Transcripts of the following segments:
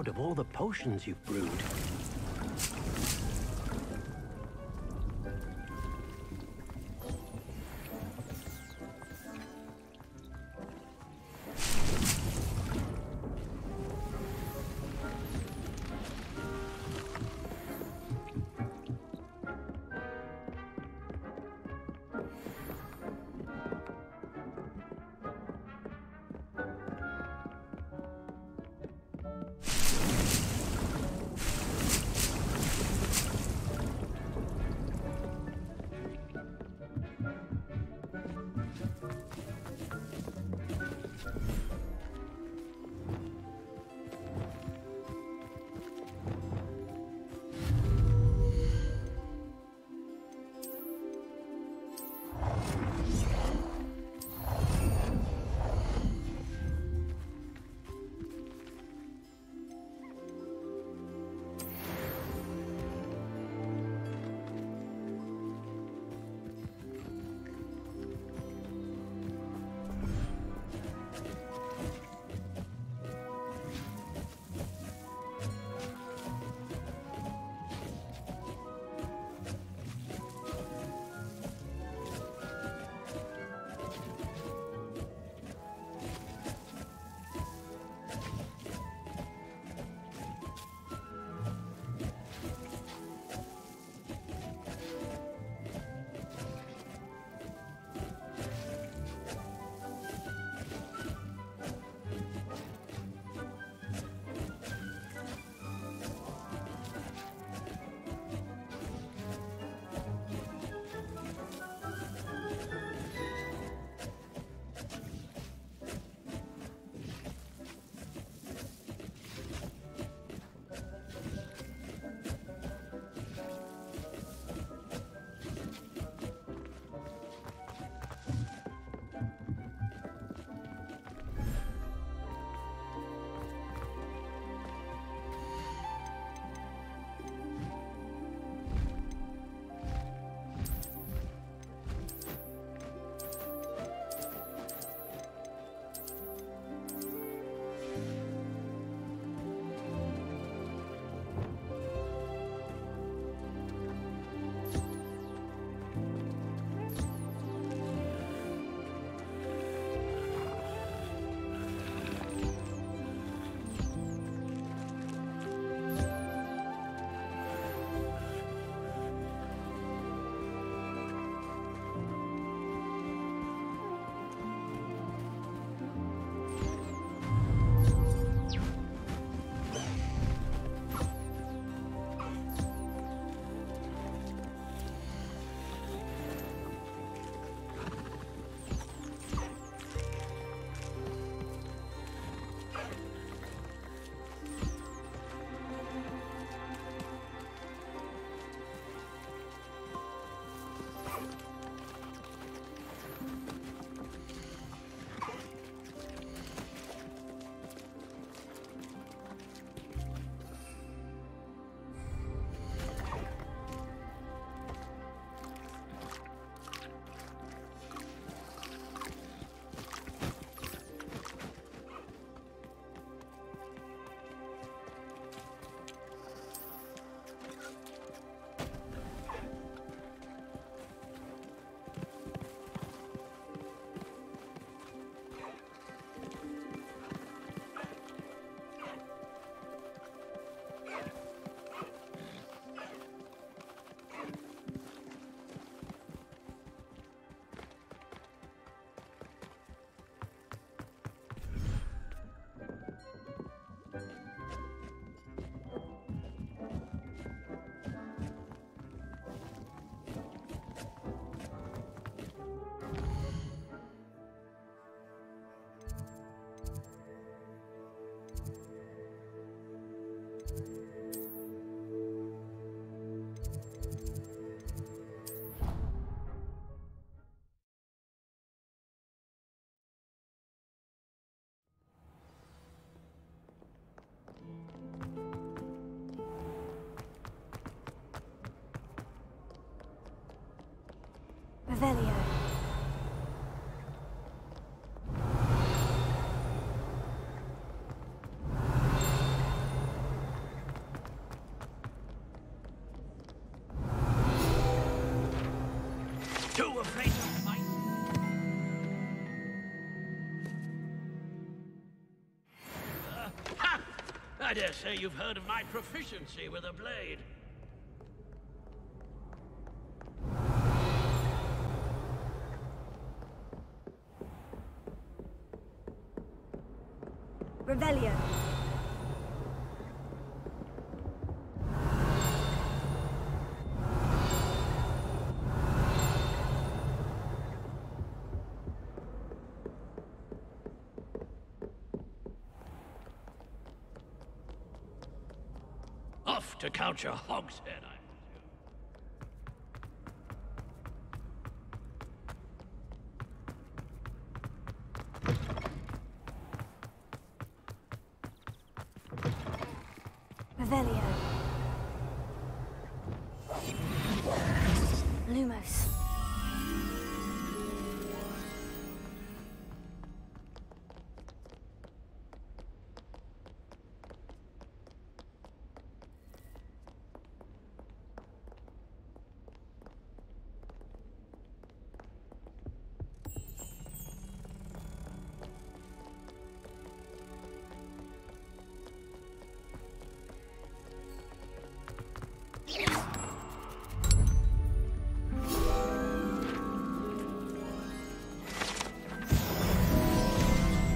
proud of all the potions you've brewed. Revelio. I dare say you've heard of my proficiency with a blade. Revelio. Off to count your hogshead, I Revelio. Lumos.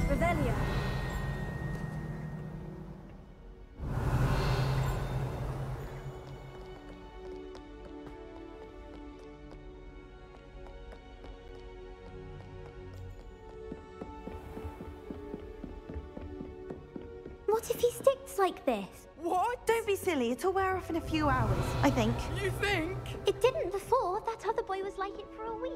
Revelio. What if he sticks like this? What? Don't be silly. It'll wear off in a few hours, I think. You think? It didn't before. That other boy was like it for a week.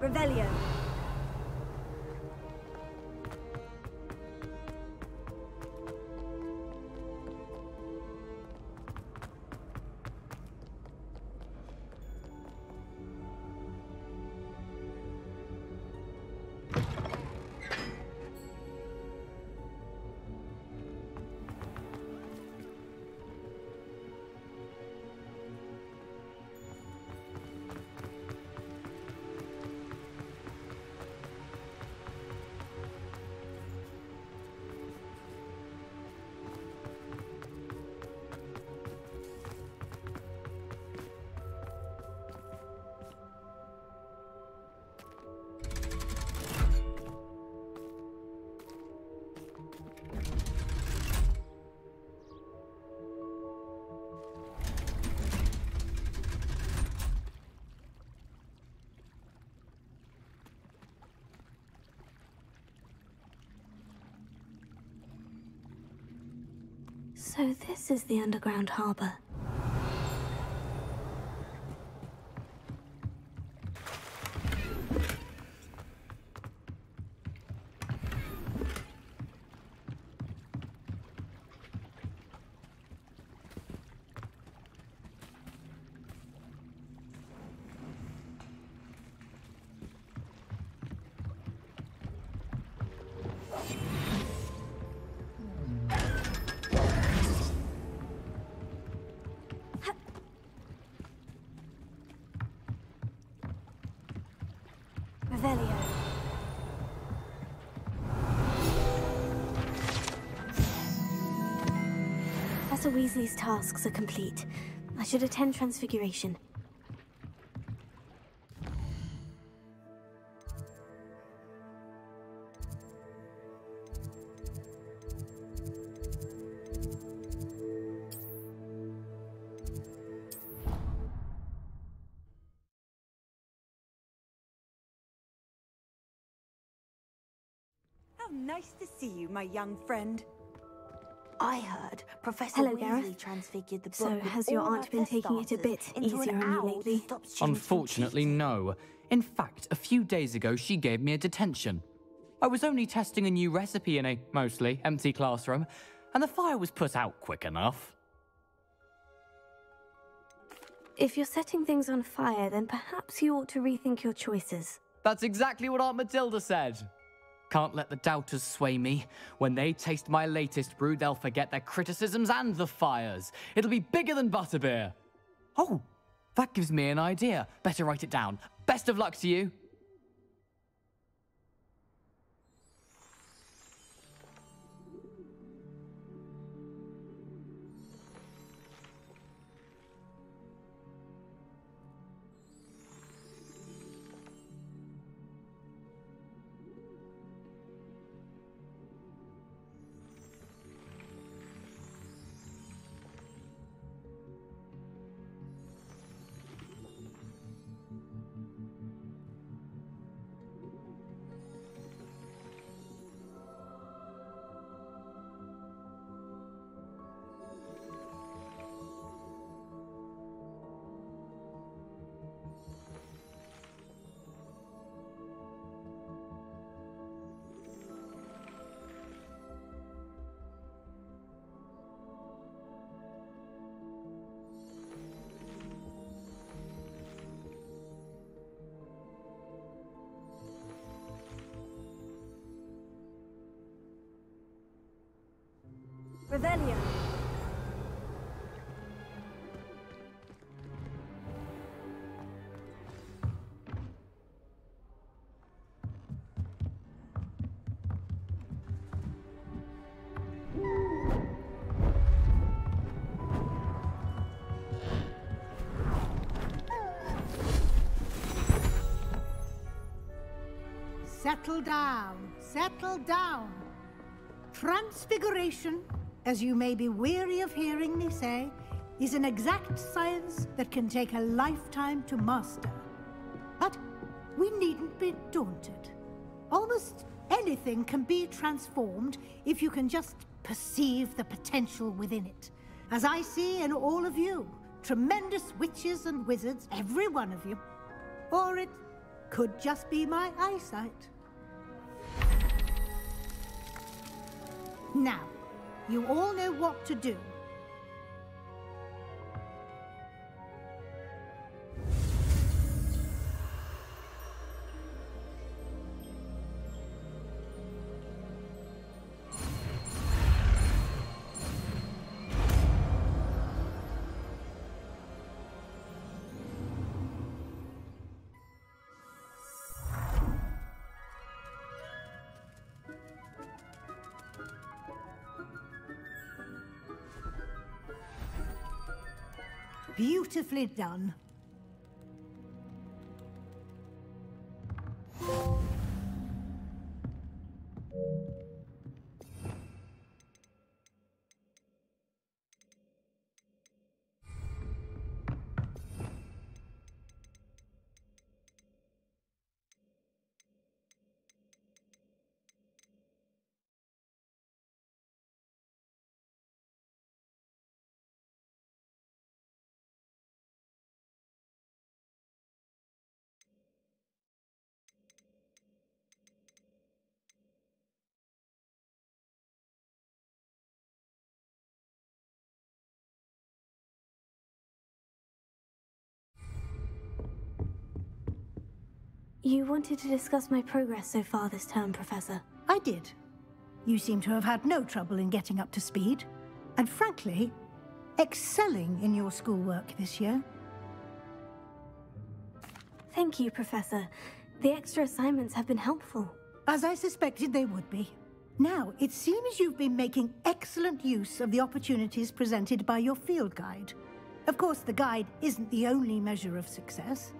Revelio. So this is the underground harbor. Revelio. Professor Weasley's tasks are complete. I should attend Transfiguration. How nice to see you, my young friend. I heard Professor Hello, Weasley Gareth. transfigured the book. So, with has your all aunt her been taking it a bit starters into easier an on you owl lately? to stop students from Unfortunately, cheating. no. In fact, a few days ago, she gave me a detention. I was only testing a new recipe in a mostly empty classroom, and the fire was put out quick enough. If you're setting things on fire, then perhaps you ought to rethink your choices. That's exactly what Aunt Matilda said. Can't let the doubters sway me. When they taste my latest brew, they'll forget their criticisms and the fires. It'll be bigger than butterbeer. Oh, that gives me an idea. Better write it down. Best of luck to you. Revelio. Settle down, settle down. Transfiguration, as you may be weary of hearing me say, is an exact science that can take a lifetime to master. But we needn't be daunted. Almost anything can be transformed if you can just perceive the potential within it. As I see in all of you, tremendous witches and wizards, every one of you. Or it could just be my eyesight. Now, you all know what to do. Beautifully done. You wanted to discuss my progress so far this term, Professor. I did. You seem to have had no trouble in getting up to speed. And frankly, excelling in your schoolwork this year. Thank you, Professor. The extra assignments have been helpful. As I suspected they would be. Now, it seems you've been making excellent use of the opportunities presented by your field guide. Of course, the guide isn't the only measure of success.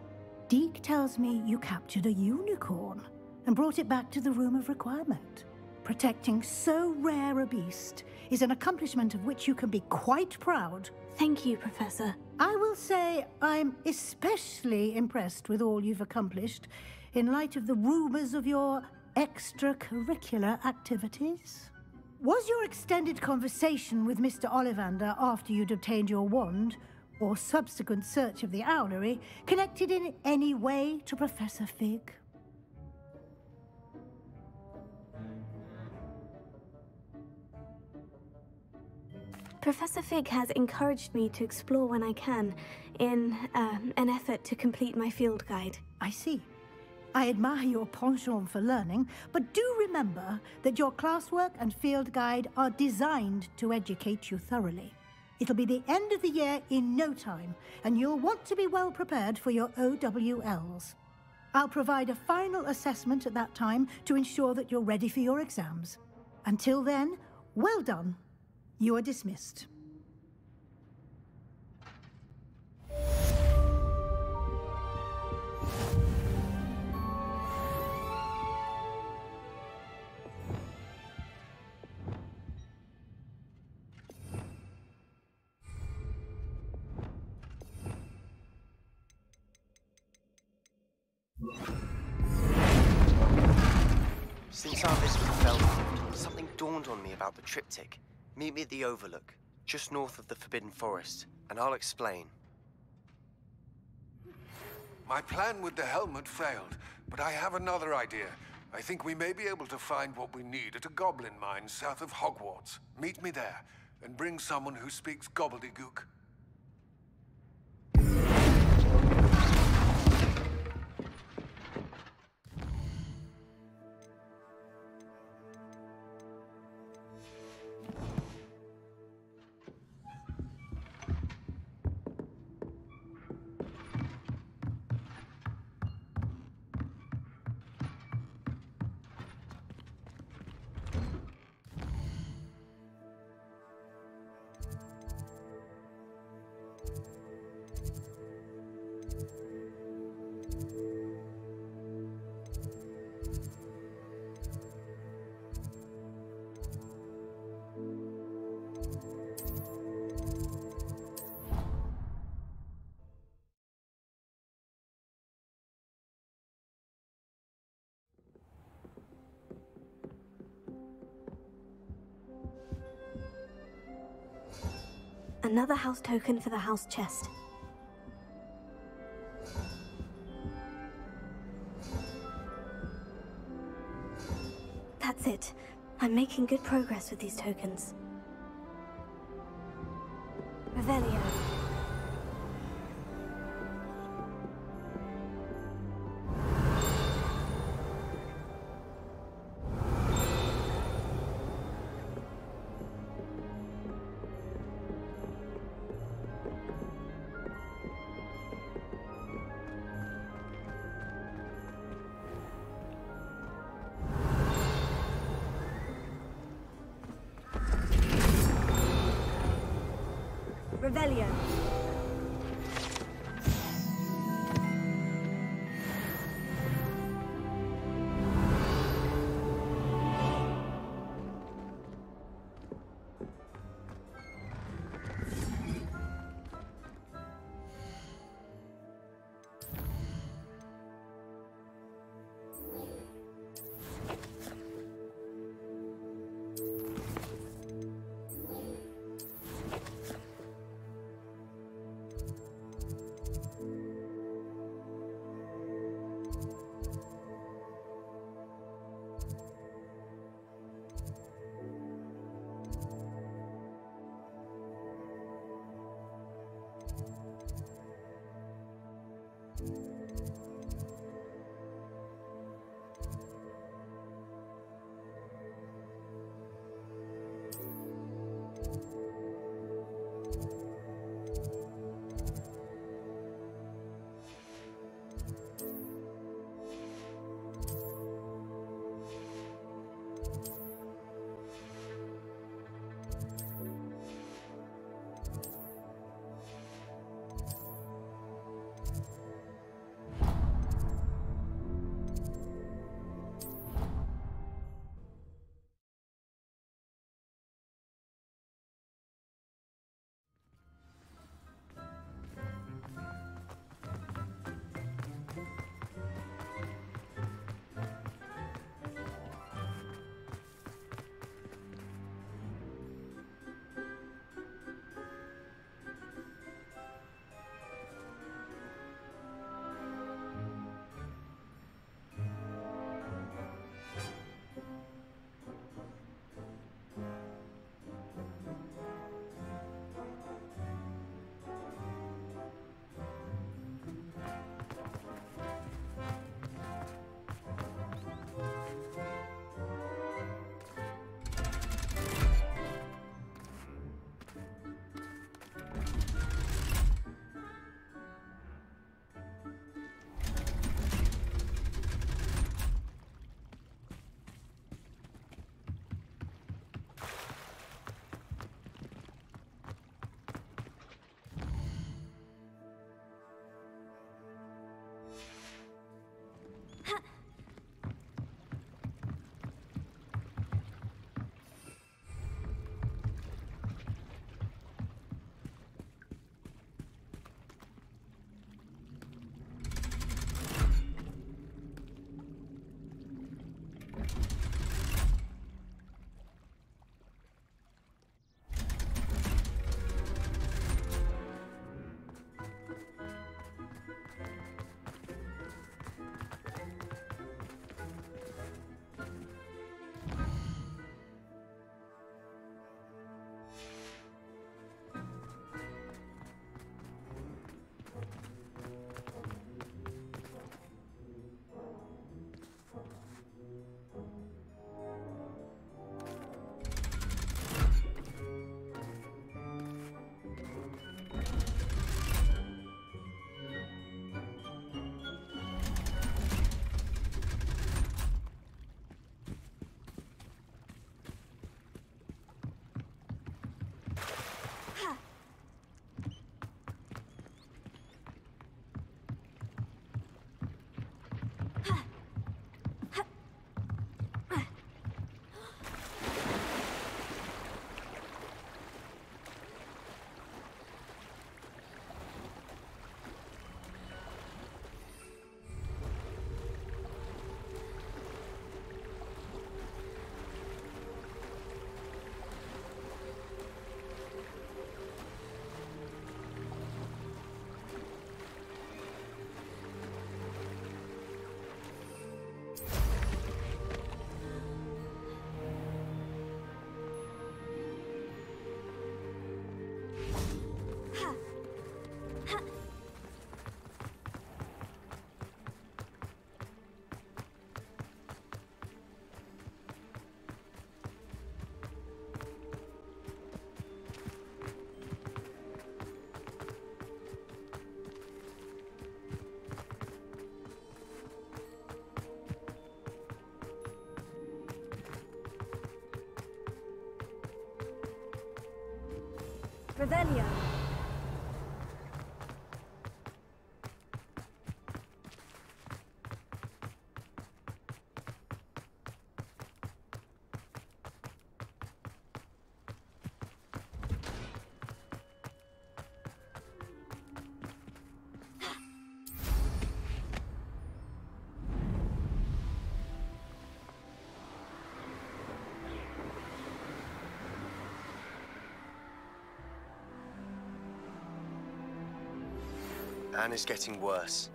Deke tells me you captured a unicorn and brought it back to the Room of Requirement. Protecting so rare a beast is an accomplishment of which you can be quite proud. Thank you, Professor. I will say I'm especially impressed with all you've accomplished in light of the rumors of your extracurricular activities. Was your extended conversation with Mr. Ollivander after you'd obtained your wand, or subsequent search of the owlery, connected in any way to Professor Fig? Professor Fig has encouraged me to explore when I can, in an effort to complete my field guide. I see. I admire your penchant for learning, but do remember that your classwork and field guide are designed to educate you thoroughly. It'll be the end of the year in no time, and you'll want to be well prepared for your OWLs. I'll provide a final assessment at that time to ensure that you're ready for your exams. Until then, well done. You are dismissed. Since our visit to Feldfield, something dawned on me about the triptych. Meet me at the Overlook, just north of the Forbidden Forest, and I'll explain. My plan with the helmet failed, but I have another idea. I think we may be able to find what we need at a goblin mine south of Hogwarts. Meet me there, and bring someone who speaks gobbledygook. Another house token for the house chest. That's it. I'm making good progress with these tokens. Revelio. Revelio. Revelio. Anne is getting worse.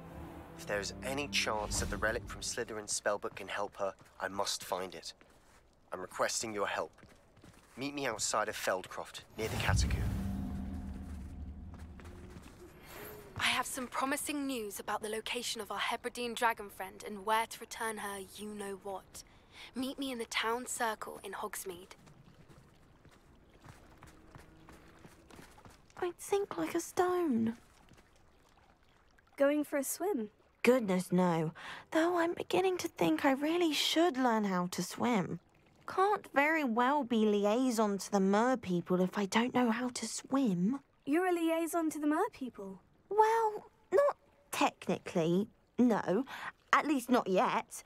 If there is any chance that the relic from Slytherin's spellbook can help her, I must find it. I'm requesting your help. Meet me outside of Feldcroft, near the Catacomb. I have some promising news about the location of our Hebridean dragon friend and where to return her you-know-what. Meet me in the town circle in Hogsmeade. I'd sink like a stone. Going for a swim? Goodness, no. Though I'm beginning to think I really should learn how to swim. Can't very well be liaison to the mer people if I don't know how to swim. You're a liaison to the mer people? Well, not technically, no. At least not yet.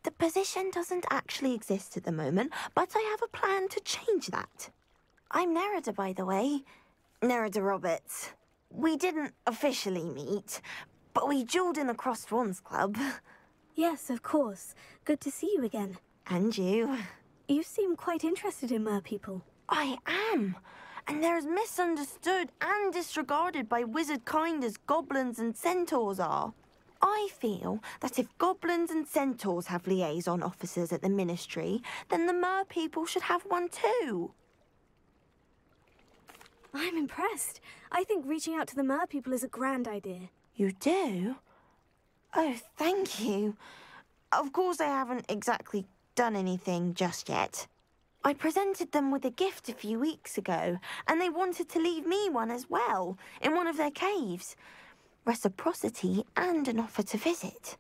The position doesn't actually exist at the moment, but I have a plan to change that. I'm Nerida, by the way. Nerida Roberts. We didn't officially meet, but we duelled in the Crossed Swans Club. Yes, of course. Good to see you again. And you. You seem quite interested in mer people. I am. And they're as misunderstood and disregarded by wizard kind as goblins and centaurs are. I feel that if goblins and centaurs have liaison officers at the Ministry, then the mer people should have one too. I'm impressed. I think reaching out to the mer people is a grand idea. You do? Oh, thank you. Of course I haven't exactly done anything just yet. I presented them with a gift a few weeks ago, and they wanted to leave me one as well, in one of their caves. Reciprocity and an offer to visit.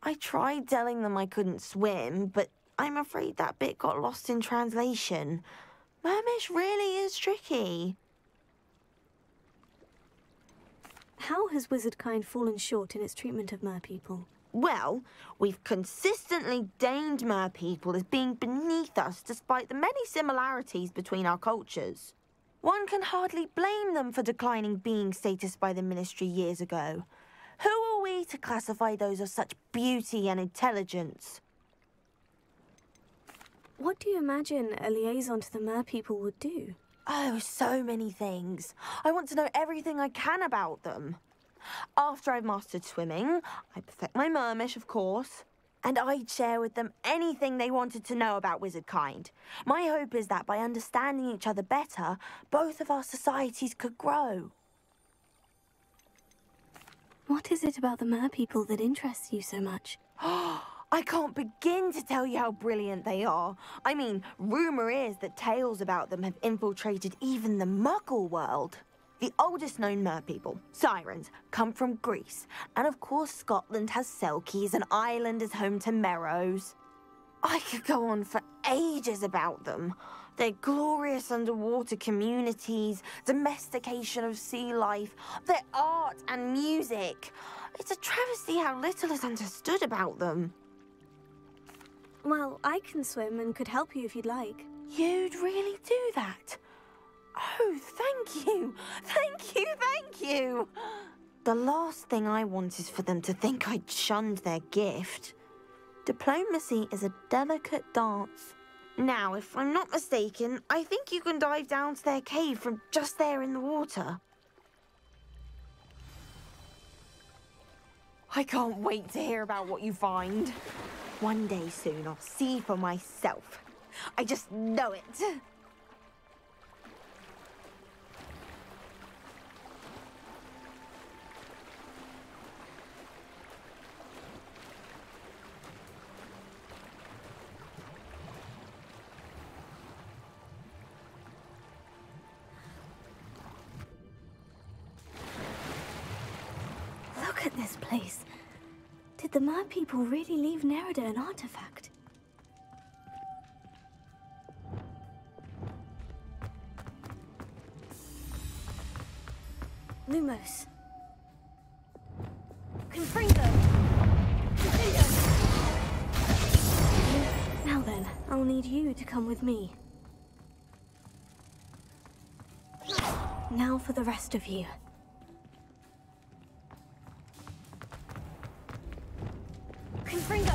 I tried telling them I couldn't swim, but I'm afraid that bit got lost in translation. Mermish really is tricky. How has wizardkind fallen short in its treatment of mer people? Well, we've consistently deemed mer people as being beneath us despite the many similarities between our cultures. One can hardly blame them for declining being status by the Ministry years ago. Who are we to classify those of such beauty and intelligence? What do you imagine a liaison to the mer people would do? Oh, so many things. I want to know everything I can about them. After I've mastered swimming, I perfect my mermish, of course, and I'd share with them anything they wanted to know about wizardkind. My hope is that by understanding each other better, both of our societies could grow. What is it about the mer people that interests you so much? I can't begin to tell you how brilliant they are. I mean, rumour is that tales about them have infiltrated even the Muggle world. The oldest known mer people, sirens, come from Greece. And of course Scotland has Selkies and Ireland is home to Merrows. I could go on for ages about them. Their glorious underwater communities, domestication of sea life, their art and music. It's a travesty how little is understood about them. Well, I can swim and could help you if you'd like. You'd really do that? Oh, thank you! Thank you, thank you! The last thing I want is for them to think I'd shunned their gift. Diplomacy is a delicate dance. Now, if I'm not mistaken, I think you can dive down to their cave from just there in the water. I can't wait to hear about what you find. One day soon, I'll see for myself. I just know it. Look at this place. Did the mer people really leave Nerida an artifact? Lumos. Confringo! Now then, I'll need you to come with me. Now for the rest of you. Confringo!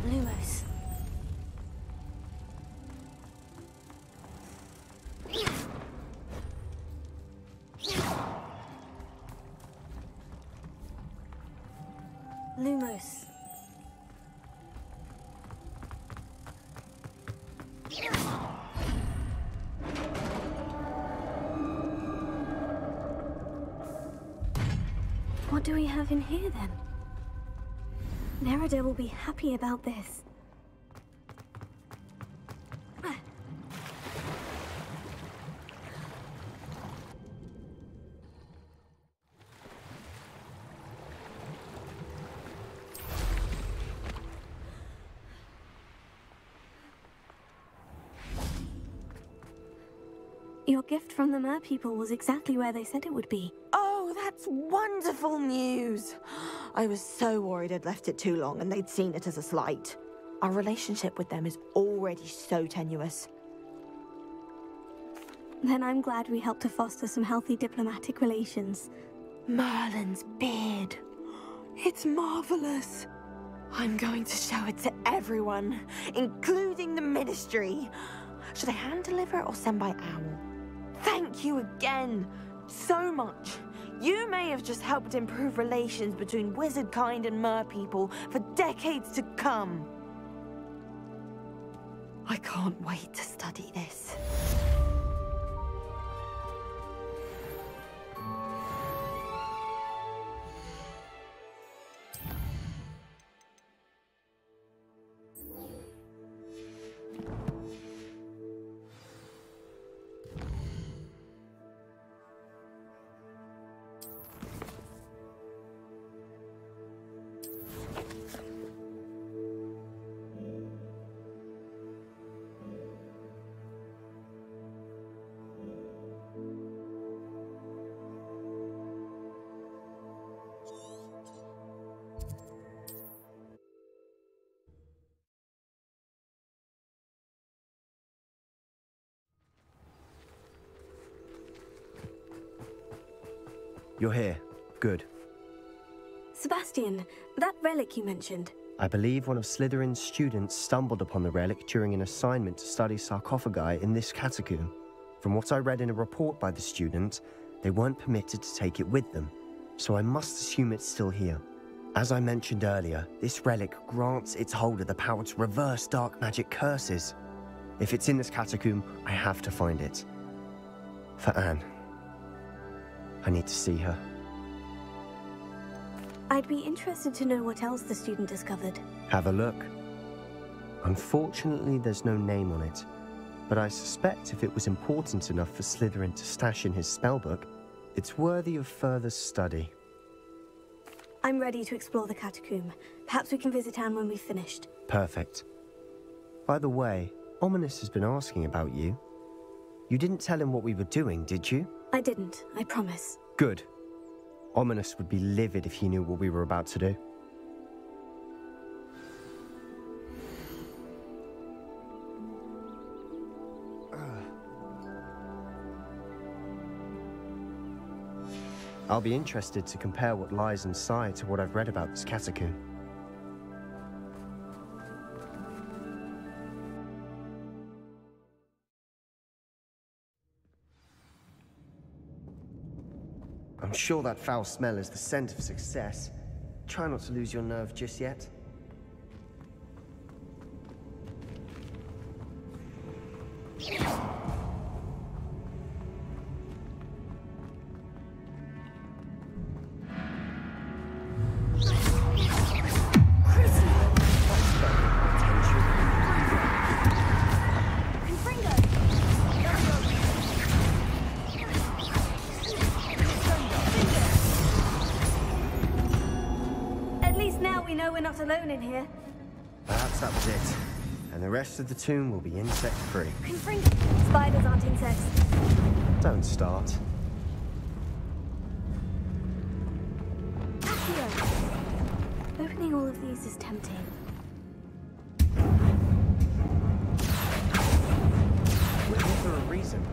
Lumos. Lumos. What do we have in here, then? Nerida will be happy about this. Your gift from the Mer people was exactly where they said it would be. Oh, that's wonderful news. I was so worried I'd left it too long and they'd seen it as a slight. Our relationship with them is already so tenuous. Then I'm glad we helped to foster some healthy diplomatic relations. Merlin's beard. It's marvelous. I'm going to show it to everyone, including the Ministry. Should I hand deliver it or send by owl? Thank you again, so much. You may have just helped improve relations between wizard kind and mer people for decades to come. I can't wait to study this. You're here. Good. Sebastian, that relic you mentioned. I believe one of Slytherin's students stumbled upon the relic during an assignment to study sarcophagi in this catacomb. From what I read in a report by the student, they weren't permitted to take it with them, so I must assume it's still here. As I mentioned earlier, this relic grants its holder the power to reverse dark magic curses. If it's in this catacomb, I have to find it. For Anne. I need to see her. I'd be interested to know what else the student discovered. Have a look. Unfortunately, there's no name on it, but I suspect if it was important enough for Slytherin to stash in his spellbook, it's worthy of further study. I'm ready to explore the catacomb. Perhaps we can visit Anne when we've finished. Perfect. By the way, Ominous has been asking about you. You didn't tell him what we were doing, did you? I didn't, I promise. Good. Ominous would be livid if he knew what we were about to do. I'll be interested to compare what lies inside to what I've read about this catacomb. I'm sure that foul smell is the scent of success. Try not to lose your nerve just yet. We're not alone in here. Perhaps that was it. and the rest of the tomb will be insect-free. Spiders aren't insects. Don't start. Opening all of these is tempting. We're here for a reason.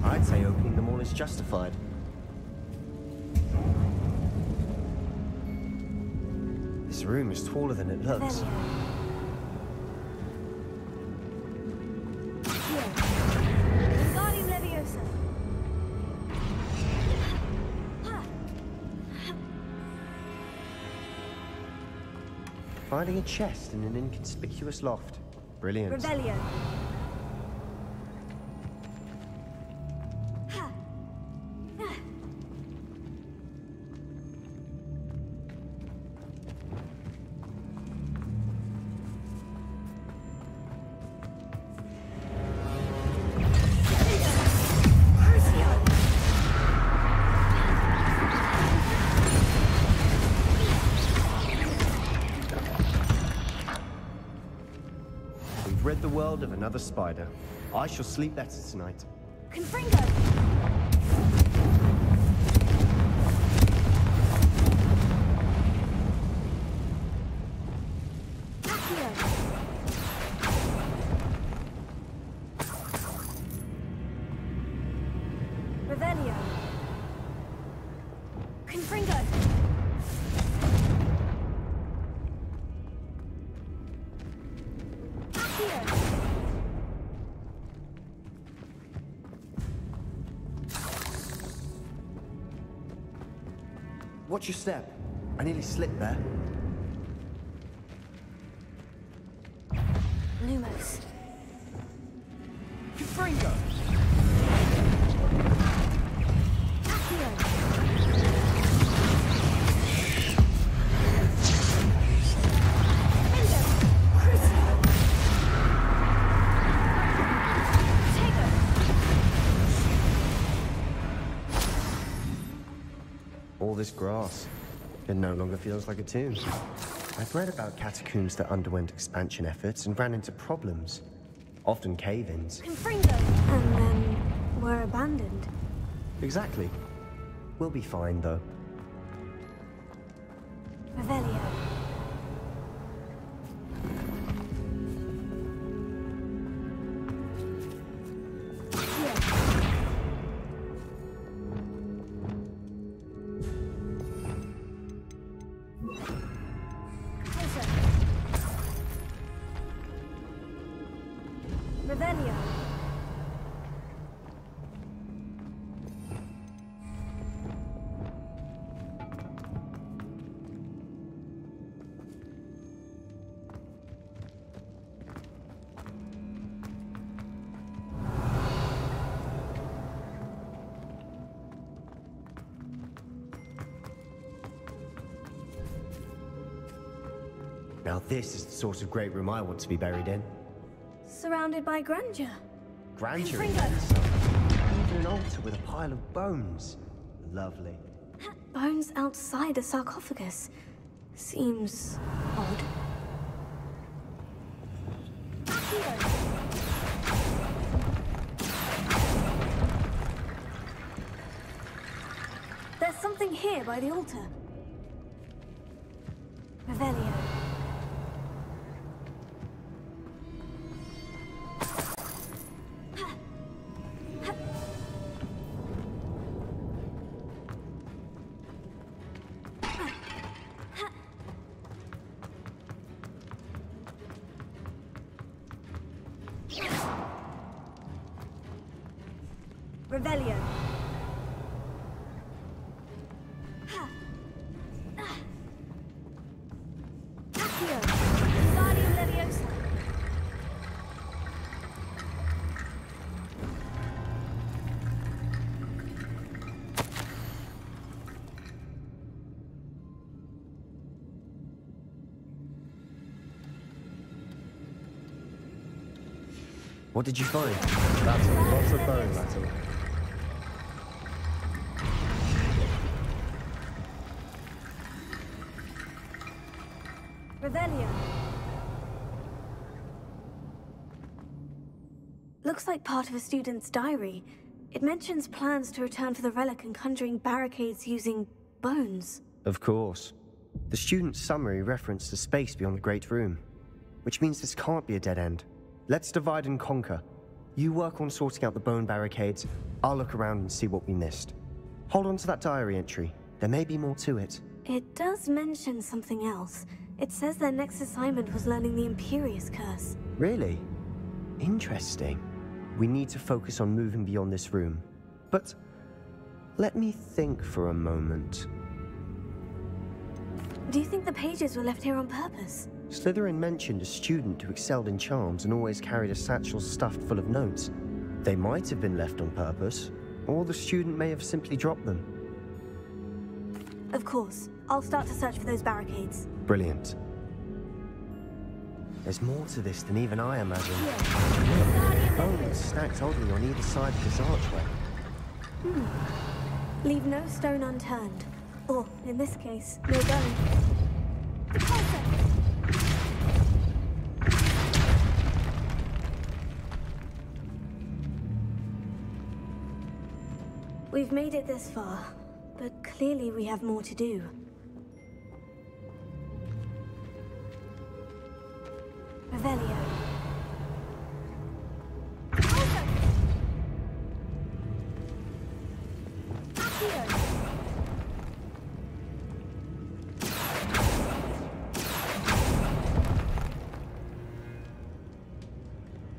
I'd say opening them all is justified. This room is taller than it looks. Finding a chest in an inconspicuous loft. Brilliant. Revelio. Rid the world of another spider. I shall sleep better tonight. Confringo! Revelio. Confringo. Watch your step. I nearly slipped there. Lumos. Confringo! All this grass. It no longer feels like a tomb. I've read about catacombs that underwent expansion efforts and ran into problems. Often cave-ins. Confringo! And then were abandoned. Exactly. We'll be fine, though. Revelio. Revelio. Now this is the sort of great room I want to be buried in. Surrounded by grandeur. Grandeur. Confringo. Even an altar with a pile of bones. Lovely. Bones outside a sarcophagus. Seems odd. There's something here by the altar. Revelio. Revelio. Accio. Wingardium Leviosa. What did you find? That's a lot of bone metal. Revelio. Looks like part of a student's diary. It mentions plans to return for the relic and conjuring barricades using bones. Of course. The student's summary referenced the space beyond the Great Room, which means this can't be a dead end. Let's divide and conquer. You work on sorting out the bone barricades, I'll look around and see what we missed. Hold on to that diary entry. There may be more to it. It does mention something else. It says their next assignment was learning the Imperious Curse. Really? Interesting. We need to focus on moving beyond this room. But let me think for a moment. Do you think the pages were left here on purpose? Slytherin mentioned a student who excelled in charms and always carried a satchel stuffed full of notes. They might have been left on purpose, or the student may have simply dropped them. Of course. I'll start to search for those barricades. Brilliant. There's more to this than even I imagined. Look, bones stacked oddly on either side of this archway. Leave no stone unturned. Or, in this case, no gun. We've made it this far, but clearly we have more to do. Revelio.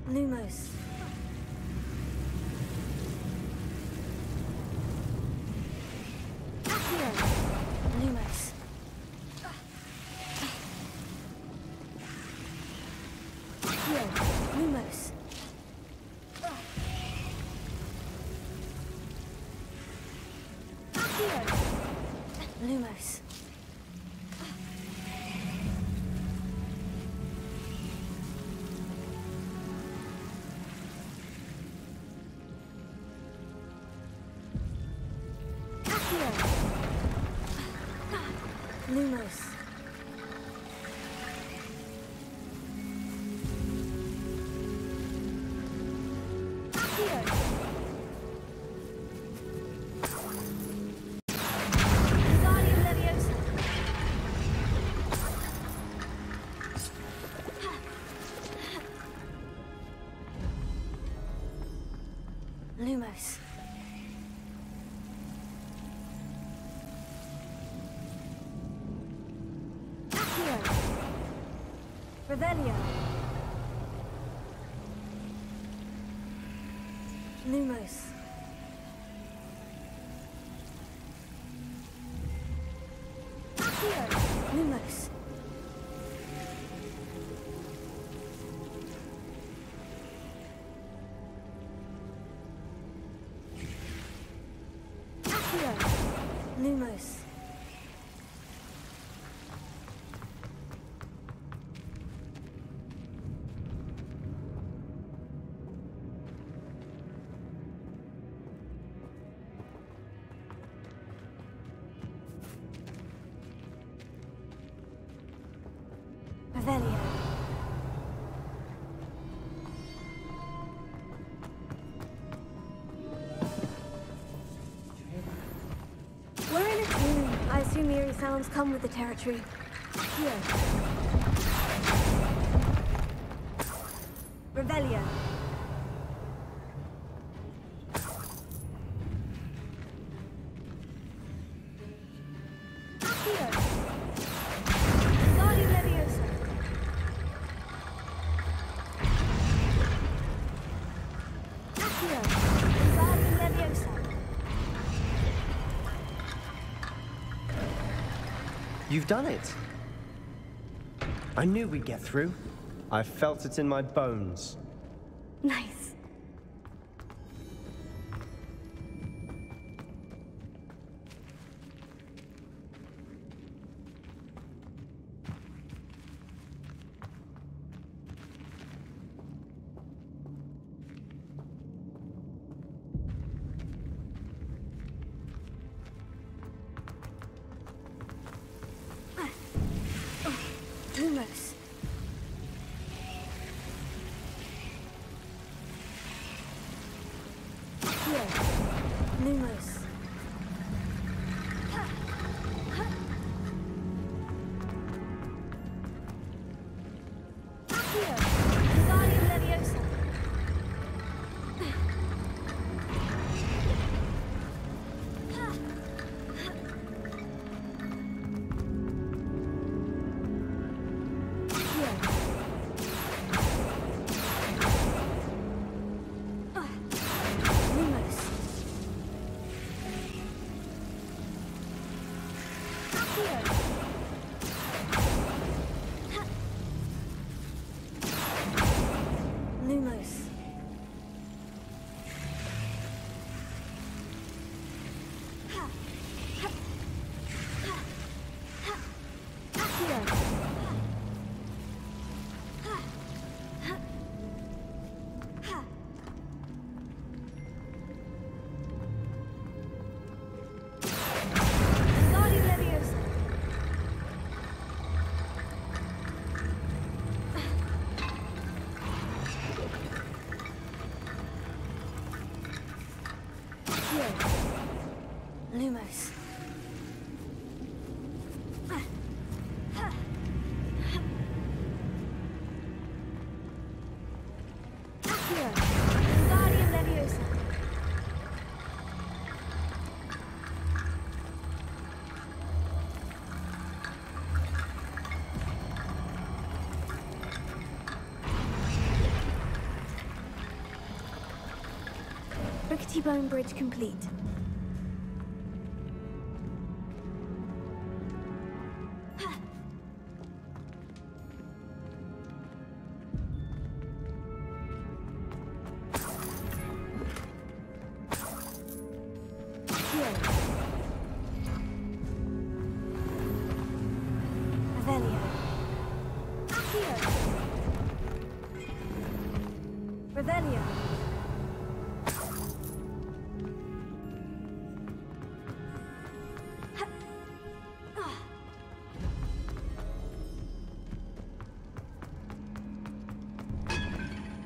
Lumos. Lumos. Lumos. Lumos. Lumos. Lumos. Revelio. Lumos. Lumos. Lumos. Revelio. We're in a tomb. I assume eerie sounds come with the territory. Here. Revelio. Here. Guardian Leviosa. Here. Guardian Leviosa. You've done it! I knew we'd get through. I felt it in my bones. Nice. Lumos. Lumos. Accio. Guardian Leviosa. Rickety Bone Bridge complete.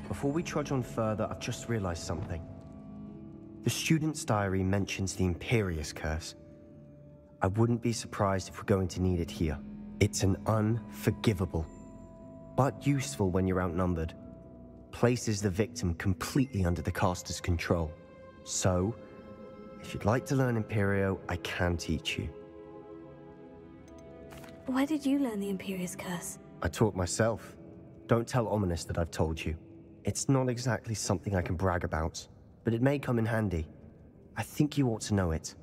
Before we trudge on further, I've just realized something. The student's diary mentions the Imperious Curse. I wouldn't be surprised if we're going to need it here. It's an unforgivable, but useful when you're outnumbered. Places the victim completely under the caster's control. So, if you'd like to learn Imperio, I can teach you. Where did you learn the Imperious Curse? I taught myself. Don't tell Ominous that I've told you. It's not exactly something I can brag about, but it may come in handy. I think you ought to know it.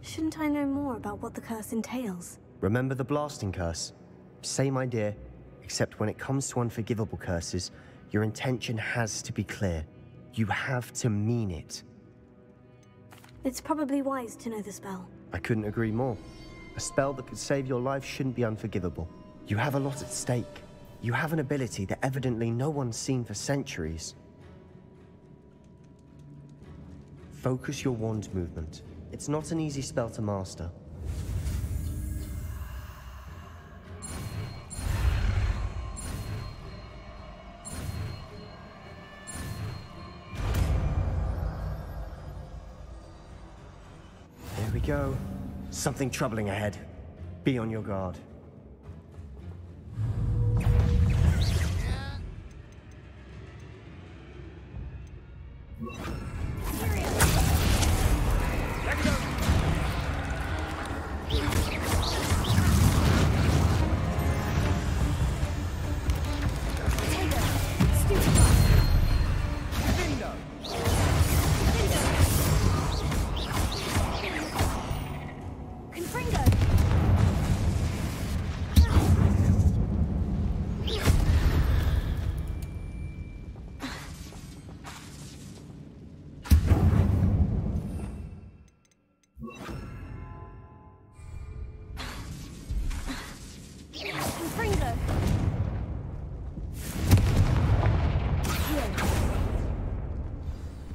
Shouldn't I know more about what the curse entails? Remember the blasting curse? Same idea, except when it comes to unforgivable curses, your intention has to be clear. You have to mean it. It's probably wise to know the spell. I couldn't agree more. A spell that could save your life shouldn't be unforgivable. You have a lot at stake. You have an ability that evidently no one's seen for centuries. Focus your wand movement. It's not an easy spell to master. There we go. Something troubling ahead. Be on your guard.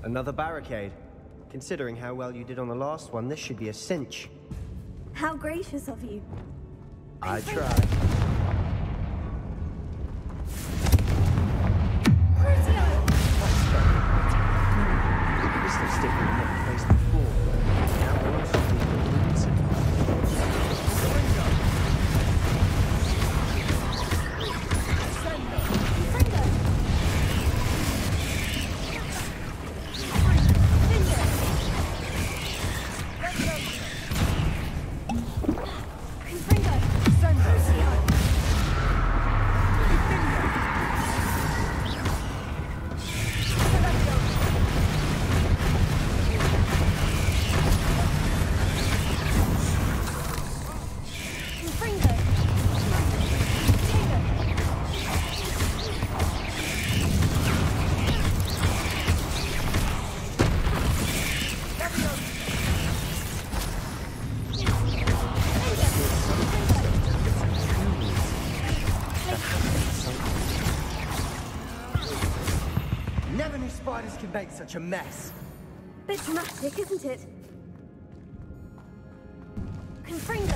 Another barricade. Considering how well you did on the last one, this should be a cinch. How gracious of you. I tried. This looks different than what we faced before. Now we're on something make such a mess? Bit dramatic, isn't it? Confringo!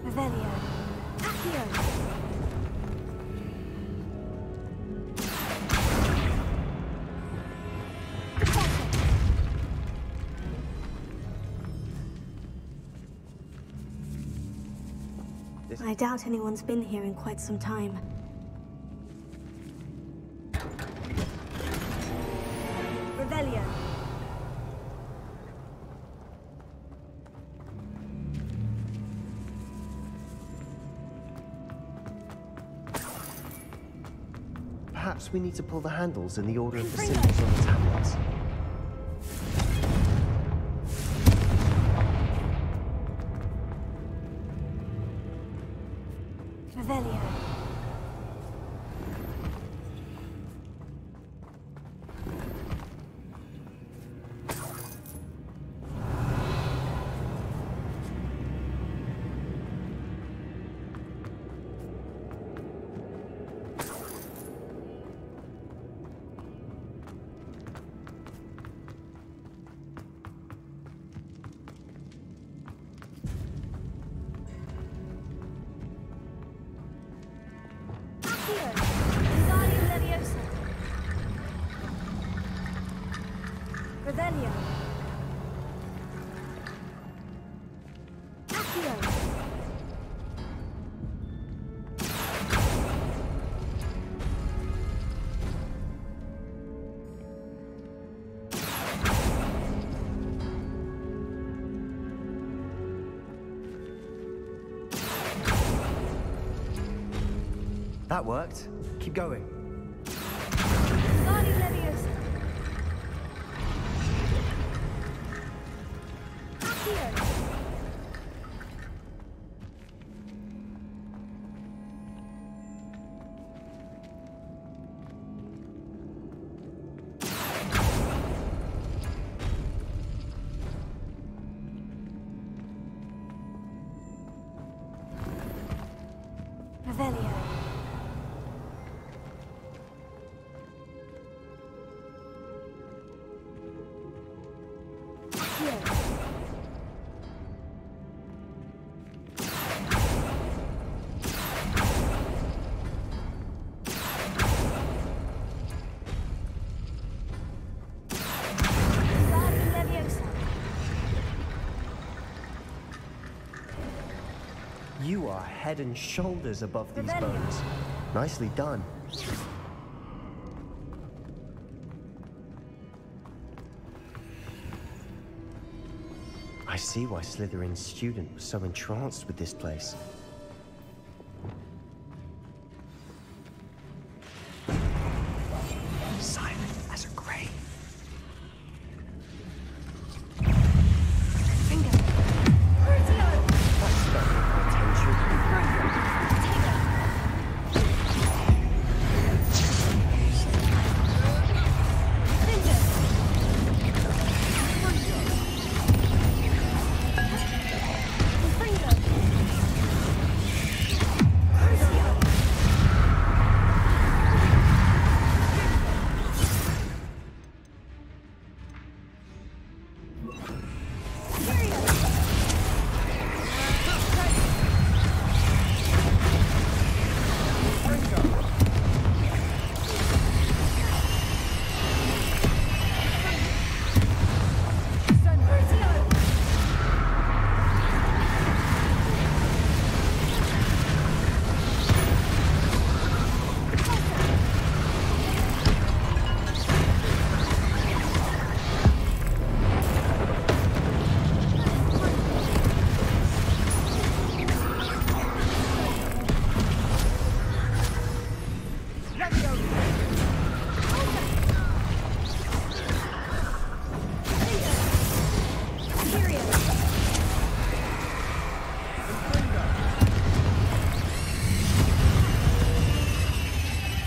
Revelio. Accio. I doubt anyone's been here in quite some time. Revelio. Perhaps we need to pull the handles in the order of the symbols on the tablets. Revelio. Revelio. Accio. That worked. Keep going. Revelio. You are head and shoulders above these bones. Nicely done. I see why Slytherin's student was so entranced with this place. Silent as a grave.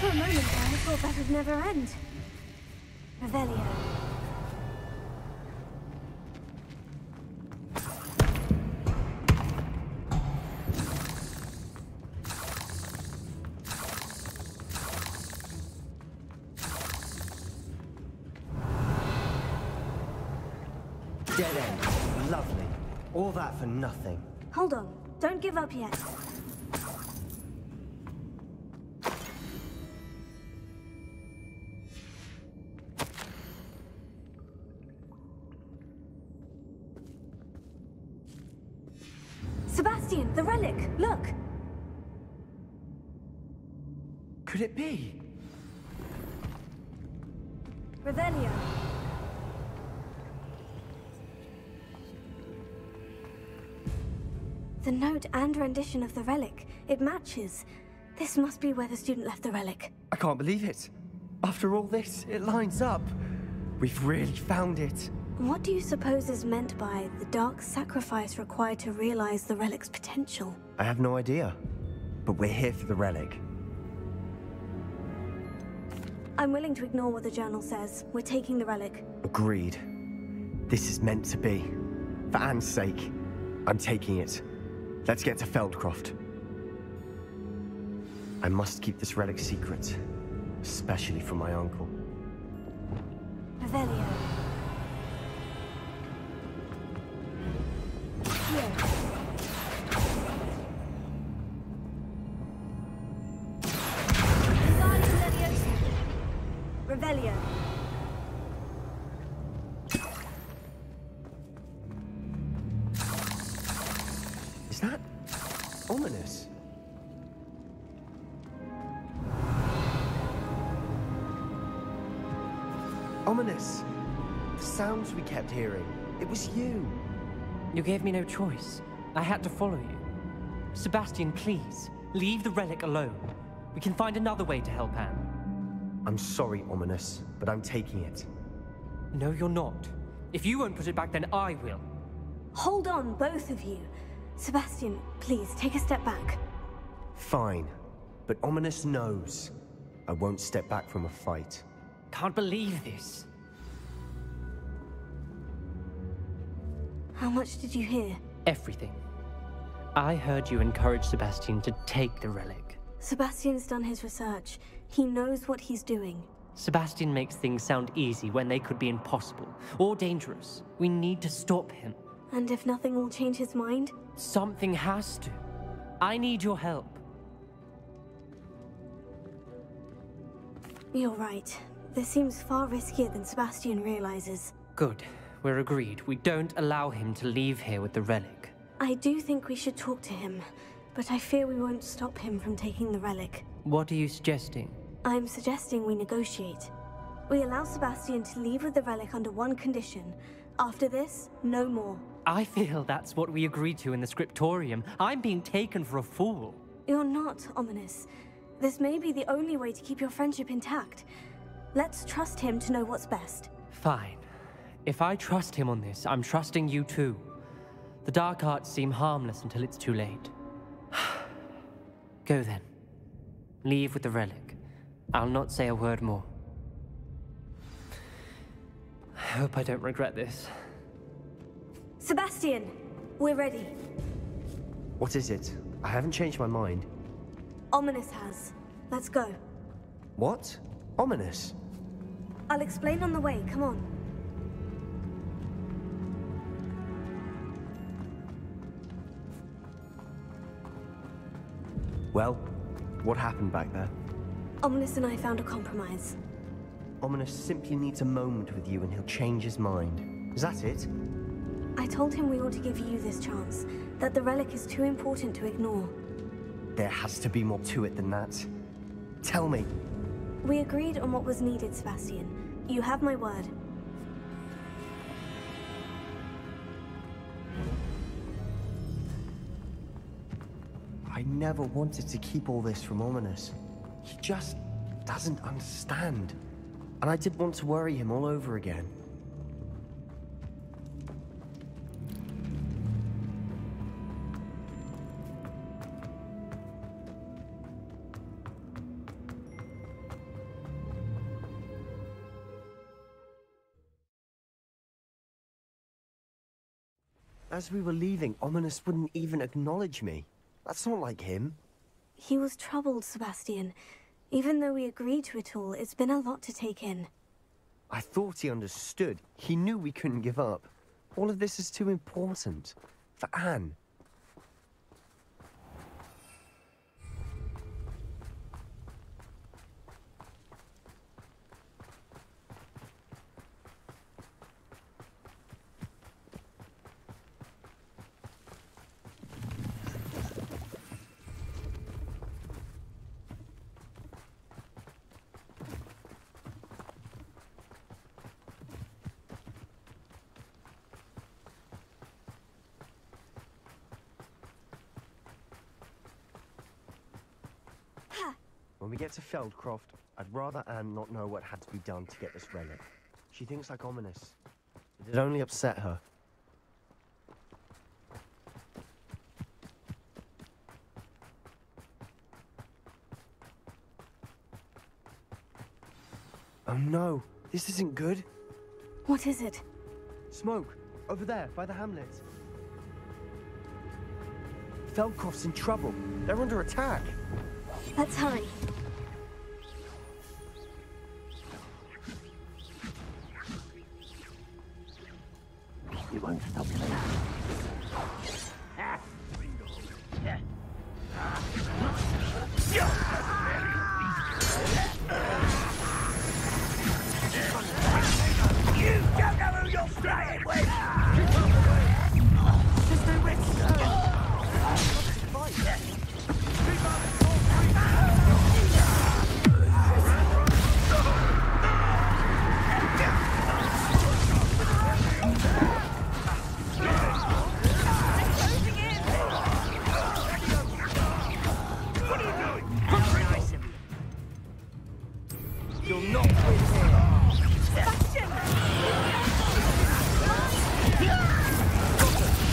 For a moment there, I thought that would never end. Revelio. Dead end. Lovely. All that for nothing. Hold on. Don't give up yet. Sebastian, the relic! Look! Could it be? Revelio. The note and rendition of the relic. It matches. This must be where the student left the relic. I can't believe it. After all this, it lines up. We've really found it. What do you suppose is meant by the dark sacrifice required to realize the relic's potential? I have no idea. But we're here for the relic. I'm willing to ignore what the journal says. We're taking the relic. Agreed. This is meant to be. For Anne's sake, I'm taking it. Let's get to Feldcroft. I must keep this relic secret, especially from my uncle. Revelio. Here. Revelio. Is that ominous? Ominous. The sounds we kept hearing. It was you. You gave me no choice. I had to follow you. Sebastian, please, leave the relic alone. We can find another way to help Anne. I'm sorry, Ominous, but I'm taking it. No, you're not. If you won't put it back, then I will. Hold on, both of you. Sebastian, please, take a step back. Fine. But Ominous knows. I won't step back from a fight. Can't believe this. How much did you hear? Everything. I heard you encourage Sebastian to take the relic. Sebastian's done his research. He knows what he's doing. Sebastian makes things sound easy when they could be impossible or dangerous. We need to stop him. And if nothing will change his mind? Something has to. I need your help. You're right. This seems far riskier than Sebastian realizes. Good. We're agreed. We don't allow him to leave here with the relic. I do think we should talk to him, but I fear we won't stop him from taking the relic. What are you suggesting? I'm suggesting we negotiate. We allow Sebastian to leave with the relic under one condition. After this, no more. I feel that's what we agreed to in the scriptorium. I'm being taken for a fool. You're not, Ominous. This may be the only way to keep your friendship intact. Let's trust him to know what's best. Fine. If I trust him on this, I'm trusting you too. The dark arts seem harmless until it's too late. Go then. Leave with the relic. I'll not say a word more. I hope I don't regret this. Sebastian, we're ready. What is it? I haven't changed my mind. Ominous has. Let's go. What? Ominous? I'll explain on the way, come on. Well, what happened back there? Ominous and I found a compromise. Ominous simply needs a moment with you and he'll change his mind. Is that it? I told him we ought to give you this chance, that the relic is too important to ignore. There has to be more to it than that. Tell me. We agreed on what was needed, Sebastian. You have my word. I never wanted to keep all this from Ominous. He just doesn't understand. And I didn't want to worry him all over again. As we were leaving, Ominous wouldn't even acknowledge me. That's not like him. He was troubled, Sebastian. Even though we agreed to it all, it's been a lot to take in. I thought he understood. He knew we couldn't give up. All of this is too important. For Anne. When we get to Feldcroft, I'd rather Anne not know what had to be done to get this relic. She thinks like ominous. It'd only upset her. Oh no, this isn't good. What is it? Smoke, over there, by the hamlet. Feldcroft's in trouble. They're under attack. Let's hurry. You won't stop playing. You don't know who you're playing with! Just do it! You'll not win here. Sebastian!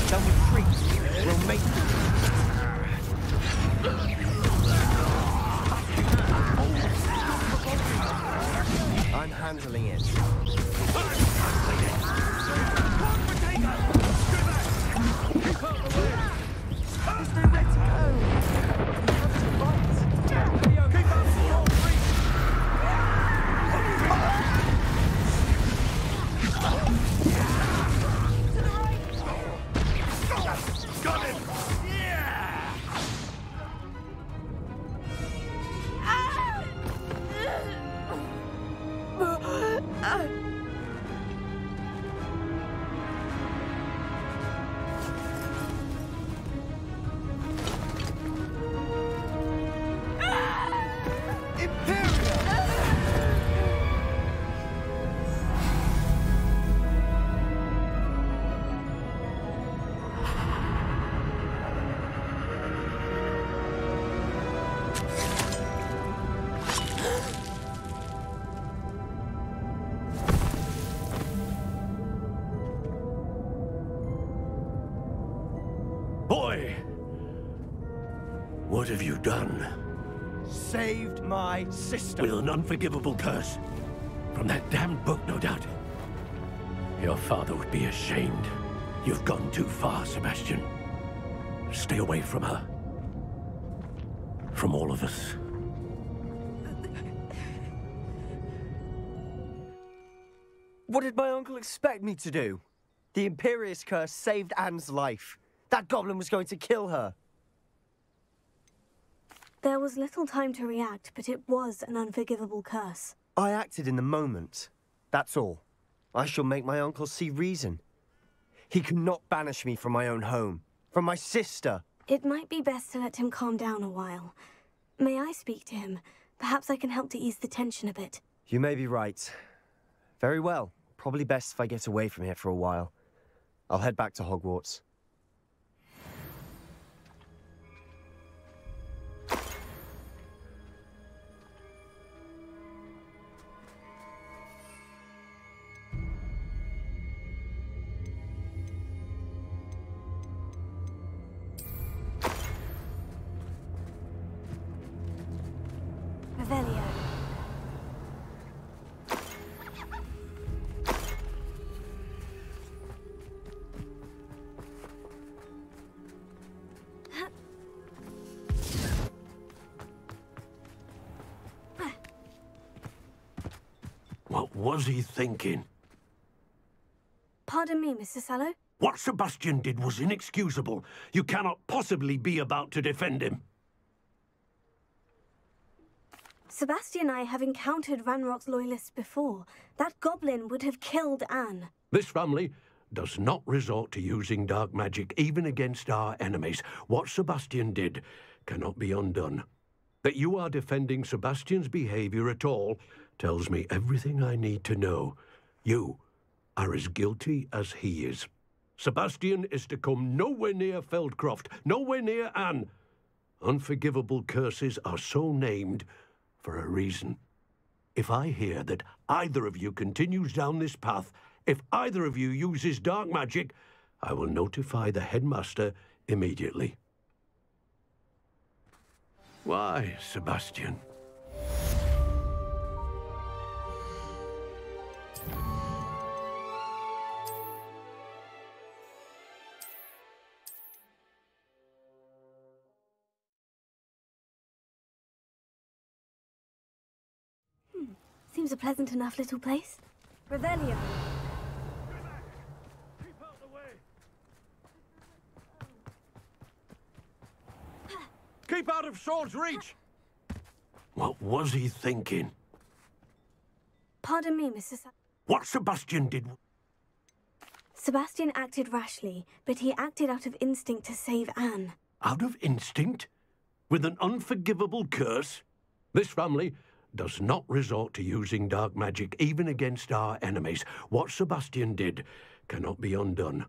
They'll retreat. We'll make them. I'm handling it. Boy! What have you done? Saved my sister. With an unforgivable curse. From that damned book, no doubt. Your father would be ashamed. You've gone too far, Sebastian. Stay away from her. From all of us. What did my uncle expect me to do? The Imperious curse saved Anne's life. That goblin was going to kill her. There was little time to react, but it was an unforgivable curse. I acted in the moment. That's all. I shall make my uncle see reason. He cannot banish me from my own home. From my sister. It might be best to let him calm down a while. May I speak to him? Perhaps I can help to ease the tension a bit. You may be right. Very well. Probably best if I get away from here for a while. I'll head back to Hogwarts. Revelio. What was he thinking? Pardon me, Mr. Sallow? What Sebastian did was inexcusable. You cannot possibly be about to defend him. Sebastian and I have encountered Ranrock's loyalists before. That goblin would have killed Anne. This family does not resort to using dark magic even against our enemies. What Sebastian did cannot be undone. That you are defending Sebastian's behavior at all tells me everything I need to know. You are as guilty as he is. Sebastian is to come nowhere near Feldcroft, nowhere near Anne. Unforgivable curses are so named for a reason. If I hear that either of you continues down this path, if either of you uses dark magic, I will notify the headmaster immediately. Why, Sebastian? Seems a pleasant enough little place. Revelio. Keep out the way! Keep out of sword's reach! What was he thinking? Pardon me, Mr. What Sebastian did... Sebastian acted rashly, but he acted out of instinct to save Anne. Out of instinct? With an unforgivable curse? This family does not resort to using dark magic even against our enemies. What Sebastian did cannot be undone.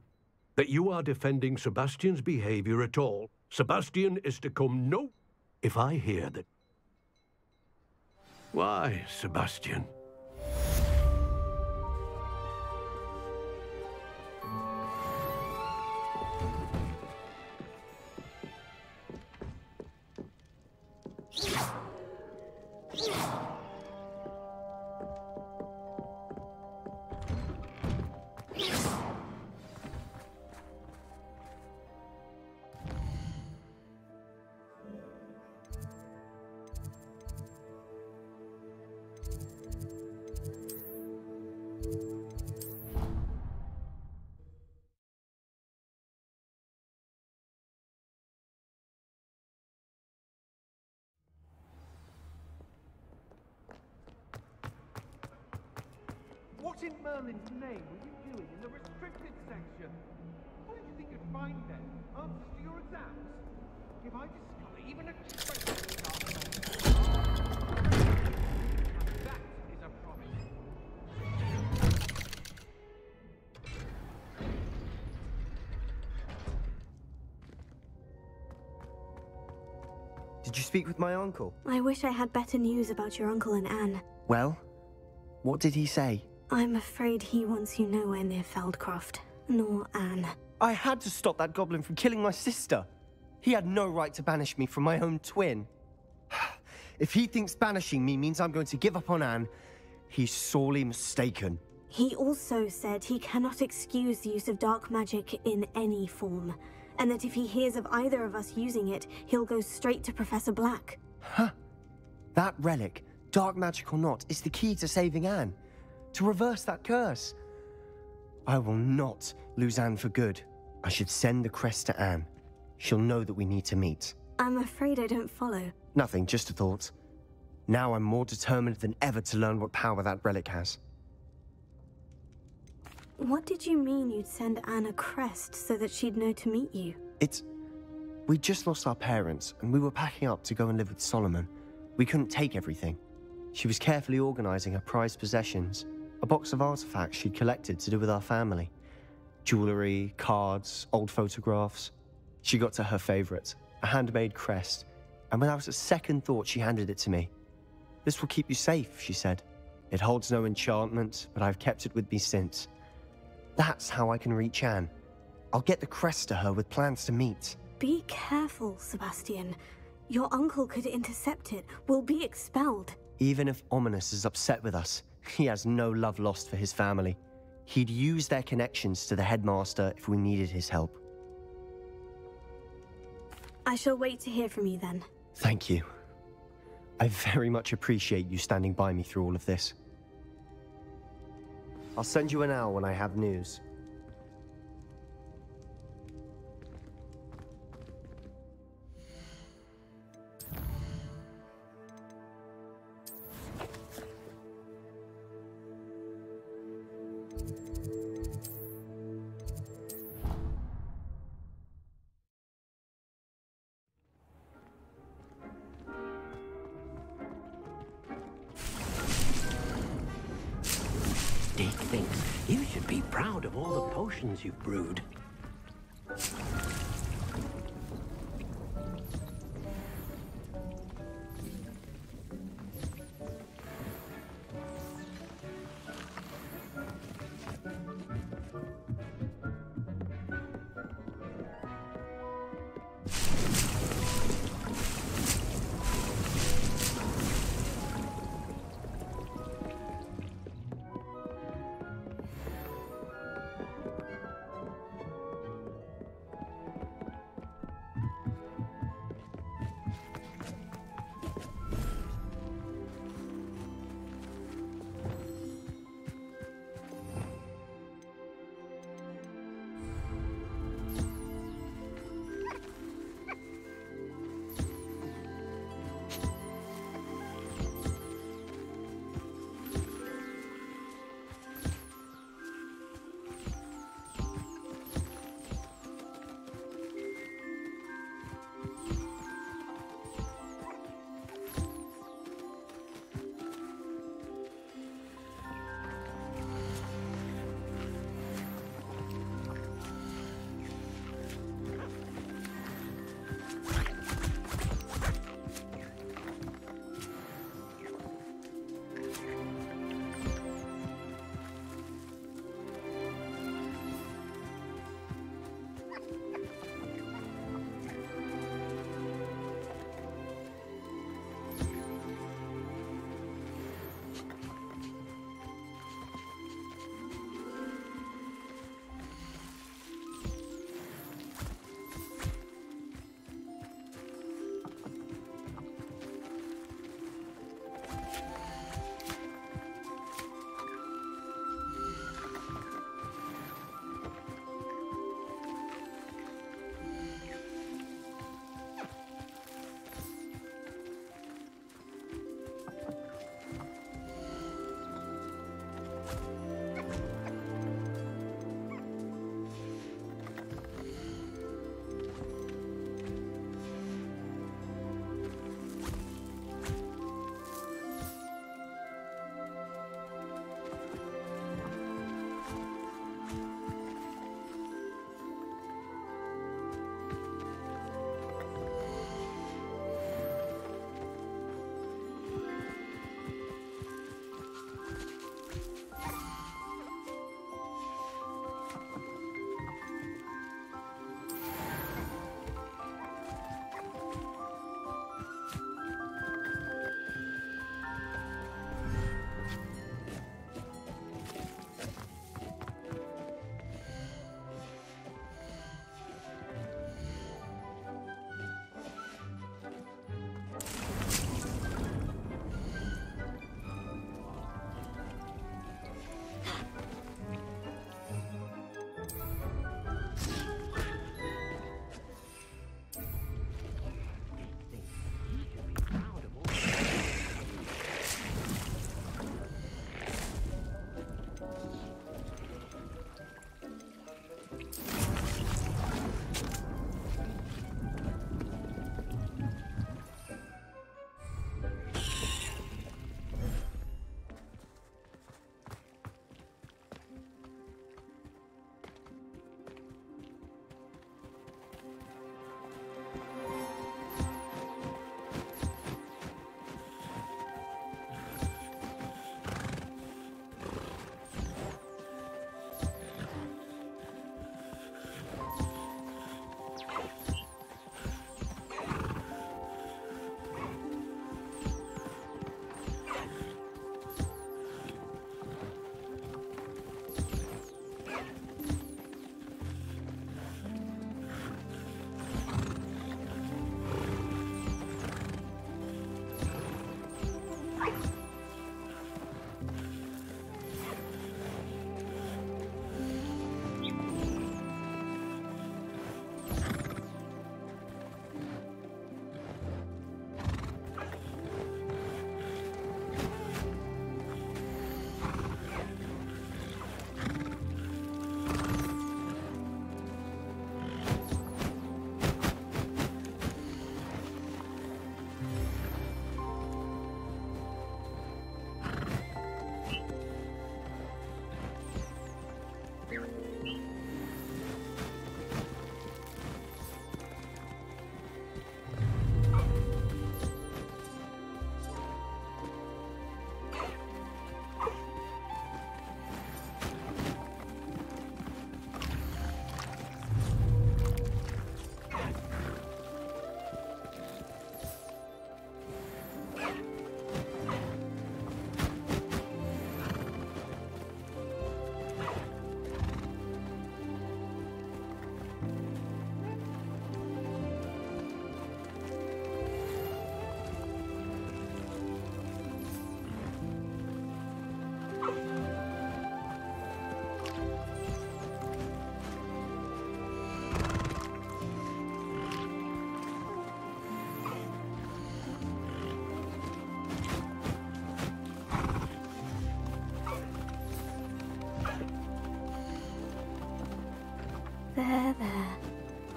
That you are defending Sebastian's behavior at all, Sebastian is to come no... If I hear that... Why, Sebastian? What in Merlin's name were you doing in the restricted section? What did you think you'd find then? Answers to your exams? If I discover even a trace of dark magic, that is a promise. Did you speak with my uncle? I wish I had better news about your uncle and Anne. Well, what did he say? I'm afraid he wants you nowhere near Feldcroft, nor Anne. I had to stop that goblin from killing my sister. He had no right to banish me from my own twin. If he thinks banishing me means I'm going to give up on Anne, he's sorely mistaken. He also said he cannot excuse the use of dark magic in any form, and that if he hears of either of us using it, he'll go straight to Professor Black. Huh. That relic, dark magic or not, is the key to saving Anne. To reverse that curse. I will not lose Anne for good. I should send the crest to Anne. She'll know that we need to meet. I'm afraid I don't follow. Nothing, just a thought. Now I'm more determined than ever to learn what power that relic has. What did you mean you'd send Anne a crest so that she'd know to meet you? We just lost our parents, and we were packing up to go and live with Solomon. We couldn't take everything. She was carefully organizing her prized possessions. A box of artifacts she'd collected to do with our family. Jewelry, cards, old photographs. She got to her favorite, a handmade crest, and without a second thought she handed it to me. This will keep you safe, she said. It holds no enchantment, but I've kept it with me since. That's how I can reach Anne. I'll get the crest to her with plans to meet. Be careful, Sebastian. Your uncle could intercept it. We'll be expelled. Even if Ominous is upset with us, he has no love lost for his family. He'd use their connections to the headmaster if we needed his help. I shall wait to hear from you then. Thank you. I very much appreciate you standing by me through all of this. I'll send you an owl when I have news. Dick thinks you should be proud of all the potions you've brewed.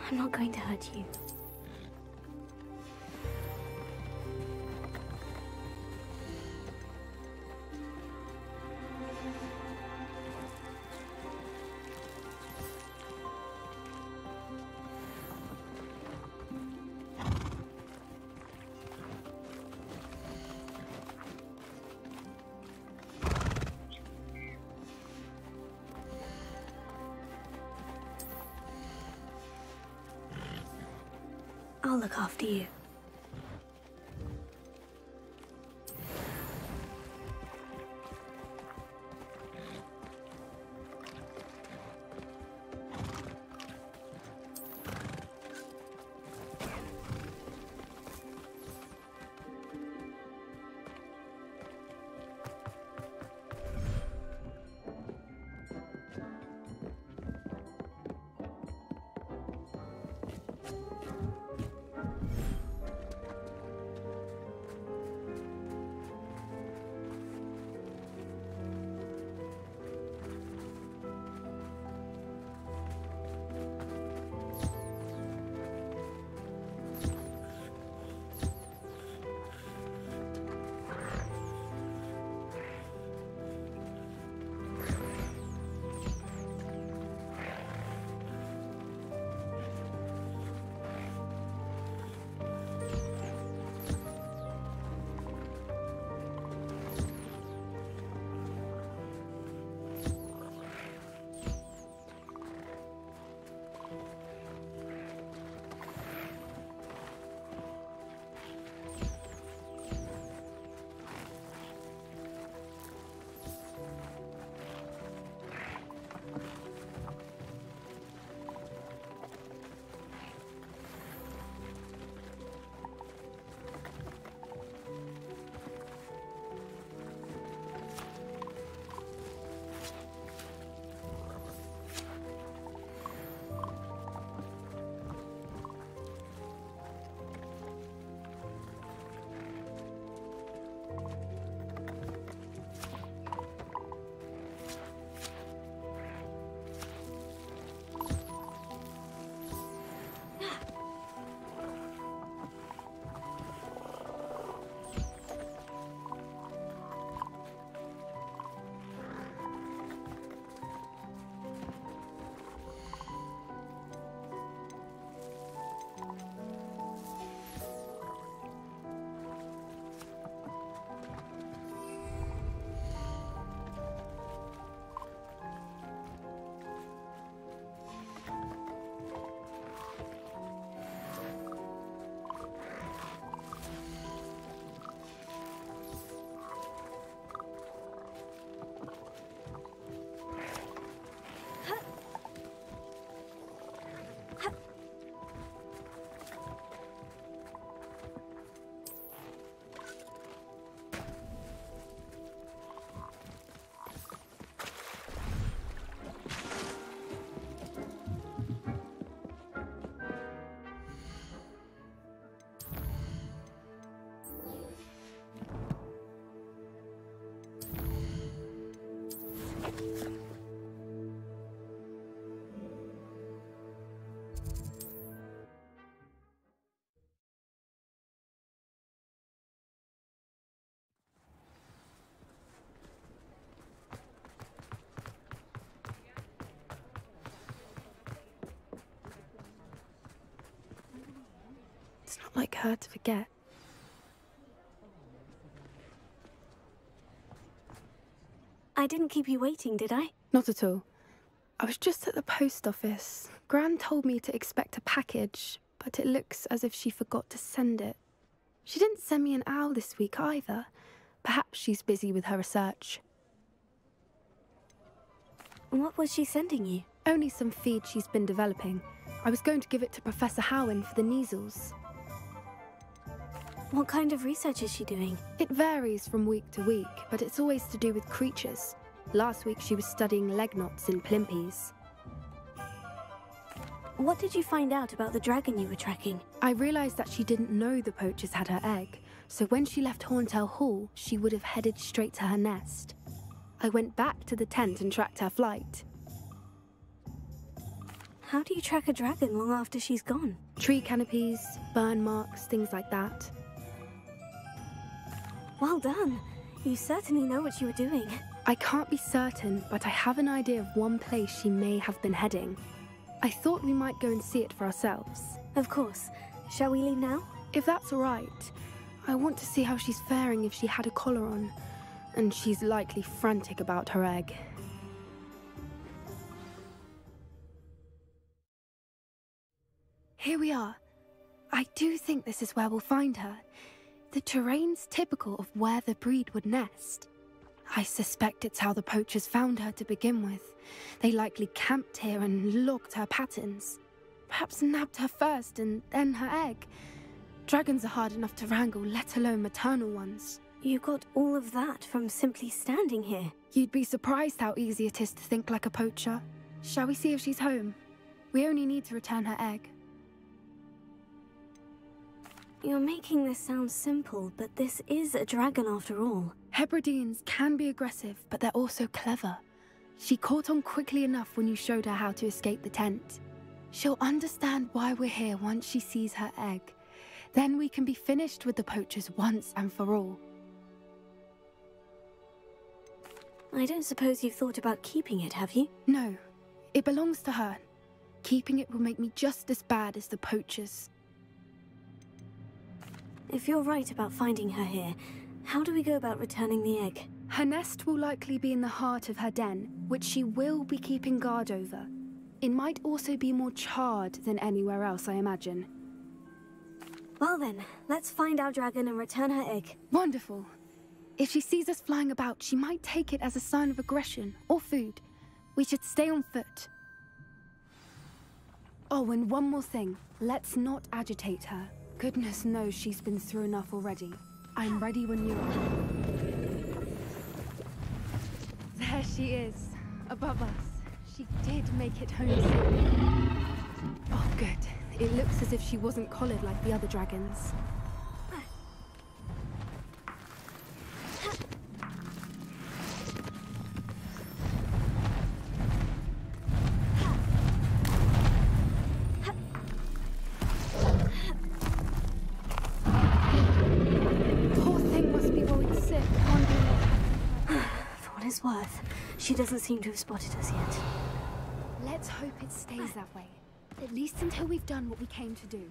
I'm not going to hurt you. I'll look after you. It's not like her to forget. I didn't keep you waiting, did I? Not at all. I was just at the post office. Gran told me to expect a package, but it looks as if she forgot to send it. She didn't send me an owl this week either. Perhaps she's busy with her research. What was she sending you? Only some feed she's been developing. I was going to give it to Professor Howen for the measles. What kind of research is she doing? It varies from week to week, but it's always to do with creatures. Last week she was studying leg knots in plimpies. What did you find out about the dragon you were tracking? I realised that she didn't know the poachers had her egg, so when she left Horntail Hall, she would have headed straight to her nest. I went back to the tent and tracked her flight. How do you track a dragon long after she's gone? Tree canopies, burn marks, things like that. Well done. You certainly know what you were doing. I can't be certain, but I have an idea of one place she may have been heading. I thought we might go and see it for ourselves. Of course. Shall we leave now? If that's all right. I want to see how she's faring if she had a collar on. And she's likely frantic about her egg. Here we are. I do think this is where we'll find her. The terrain's typical of where the breed would nest. I suspect it's how the poachers found her to begin with. They likely camped here and logged her patterns. Perhaps nabbed her first and then her egg. Dragons are hard enough to wrangle, let alone maternal ones. You got all of that from simply standing here. You'd be surprised how easy it is to think like a poacher. Shall we see if she's home? We only need to return her egg. You're making this sound simple, but this is a dragon after all. Hebrideans can be aggressive, but they're also clever. She caught on quickly enough when you showed her how to escape the tent. She'll understand why we're here once she sees her egg. Then we can be finished with the poachers once and for all. I don't suppose you've thought about keeping it, have you? No. It belongs to her. Keeping it will make me just as bad as the poachers. If you're right about finding her here, how do we go about returning the egg? Her nest will likely be in the heart of her den, which she will be keeping guard over. It might also be more charred than anywhere else, I imagine. Well then, let's find our dragon and return her egg. Wonderful. If she sees us flying about, she might take it as a sign of aggression or food. We should stay on foot. Oh, and one more thing. Let's not agitate her. Goodness knows she's been through enough already. I'm ready when you are. There she is, above us. She did make it home safe. Oh, good. It looks as if she wasn't collared like the other dragons. Worth. She doesn't seem to have spotted us yet. Let's hope it stays that way. At least until we've done what we came to do.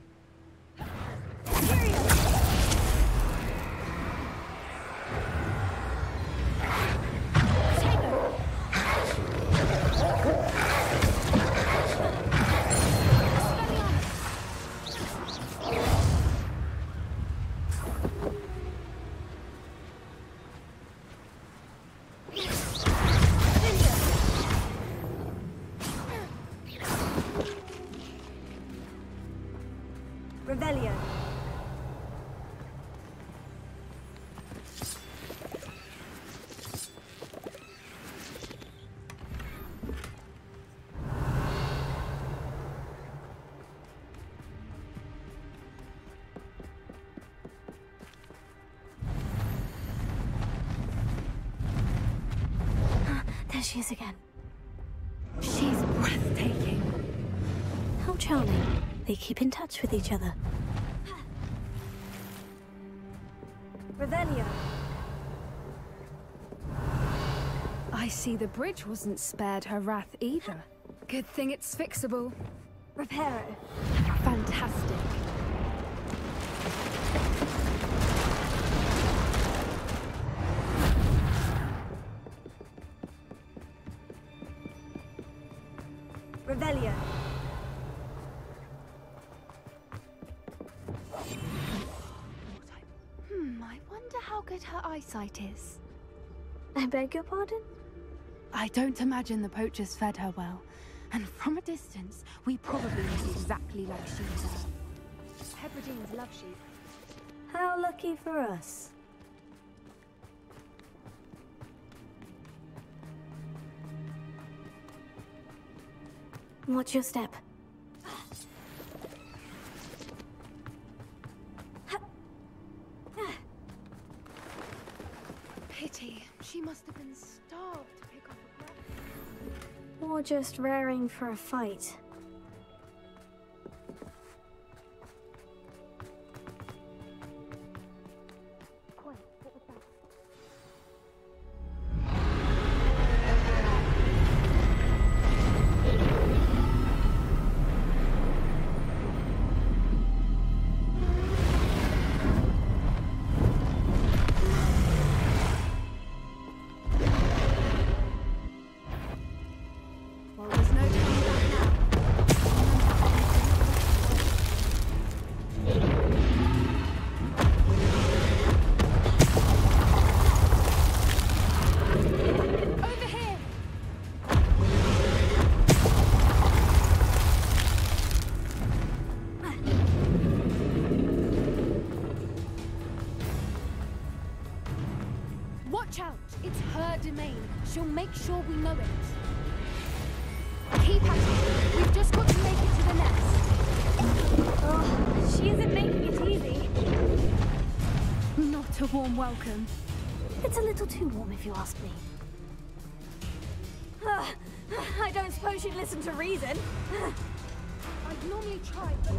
Revelio. There she is again. She's breathtaking. How charming. They keep in touch with each other. Revelio. I see the bridge wasn't spared her wrath either. Good thing it's fixable. Reparo. Fantastic. Revelio. I wonder how good her eyesight is. I beg your pardon? I don't imagine the poachers fed her well. And from a distance, we probably look exactly like sheep there. Hebrideans love sheep. How lucky for us. Watch your step. Pity. She must have been starved to pick up a breath. Or just raring for a fight. Watch out! It's her domain. She'll make sure we know it. Keep at it. We've just got to make it to the nest. Oh, she isn't making it easy. Not a warm welcome. It's a little too warm, if you ask me. I don't suppose she'd listen to reason. I'd normally try, but...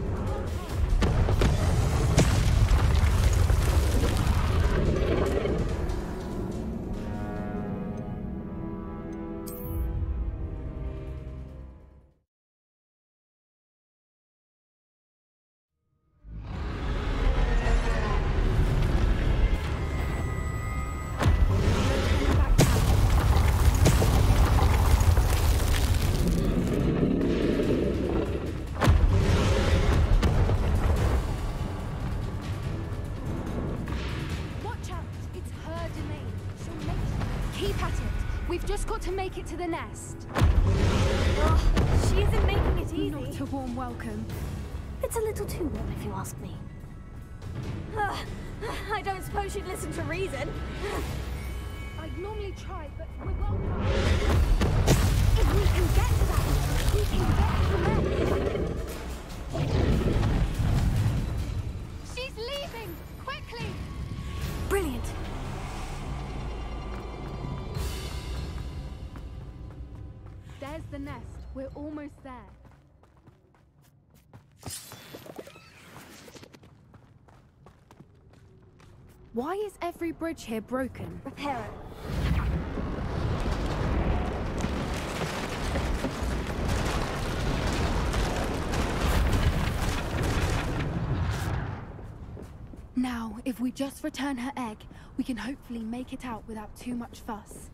to make it to the nest. Oh, she isn't making it easy. Not a warm welcome. It's a little too warm, if you ask me. I don't suppose she'd listen to reason. I'd normally try, but we're well past. If we can get to that, we can get to the nest. She's leaving! Quickly! Brilliant. There's the nest. We're almost there. Why is every bridge here broken? Repair it. Now, if we just return her egg, we can hopefully make it out without too much fuss.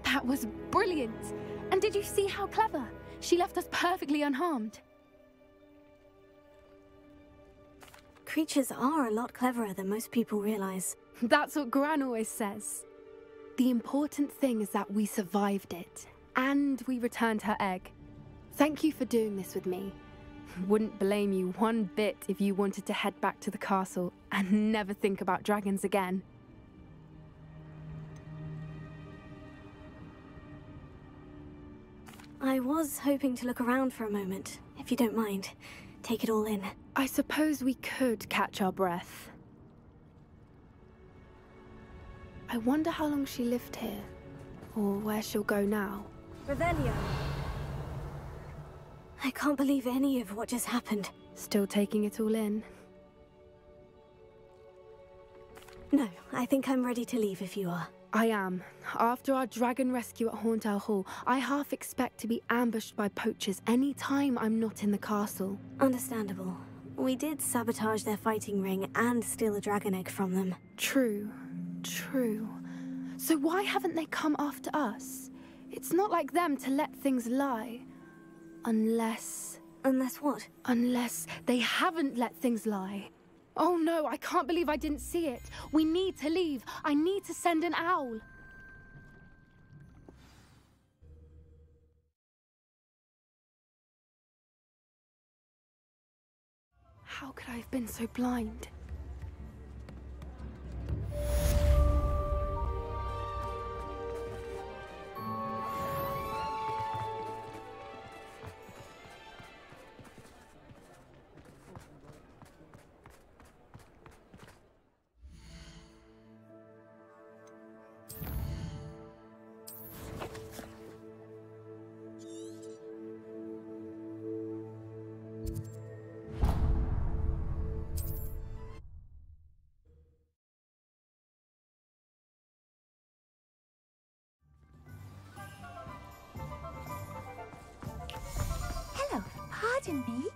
That was brilliant! And did you see how clever? She left us perfectly unharmed. Creatures are a lot cleverer than most people realize. That's what Gran always says. The important thing is that we survived it, and we returned her egg. Thank you for doing this with me. Wouldn't blame you one bit if you wanted to head back to the castle and never think about dragons again. I was hoping to look around for a moment, if you don't mind. Take it all in. I suppose we could catch our breath. I wonder how long she lived here, or where she'll go now. Revelio. I can't believe any of what just happened. Still taking it all in? No, I think I'm ready to leave if you are. I am. After our dragon rescue at Hauntel Hall, I half expect to be ambushed by poachers any time I'm not in the castle. Understandable. We did sabotage their fighting ring and steal a dragon egg from them. True. True. So why haven't they come after us? It's not like them to let things lie. Unless... Unless what? Unless they haven't let things lie. Oh no, I can't believe I didn't see it. We need to leave. I need to send an owl. How could I have been so blind? Pardon me?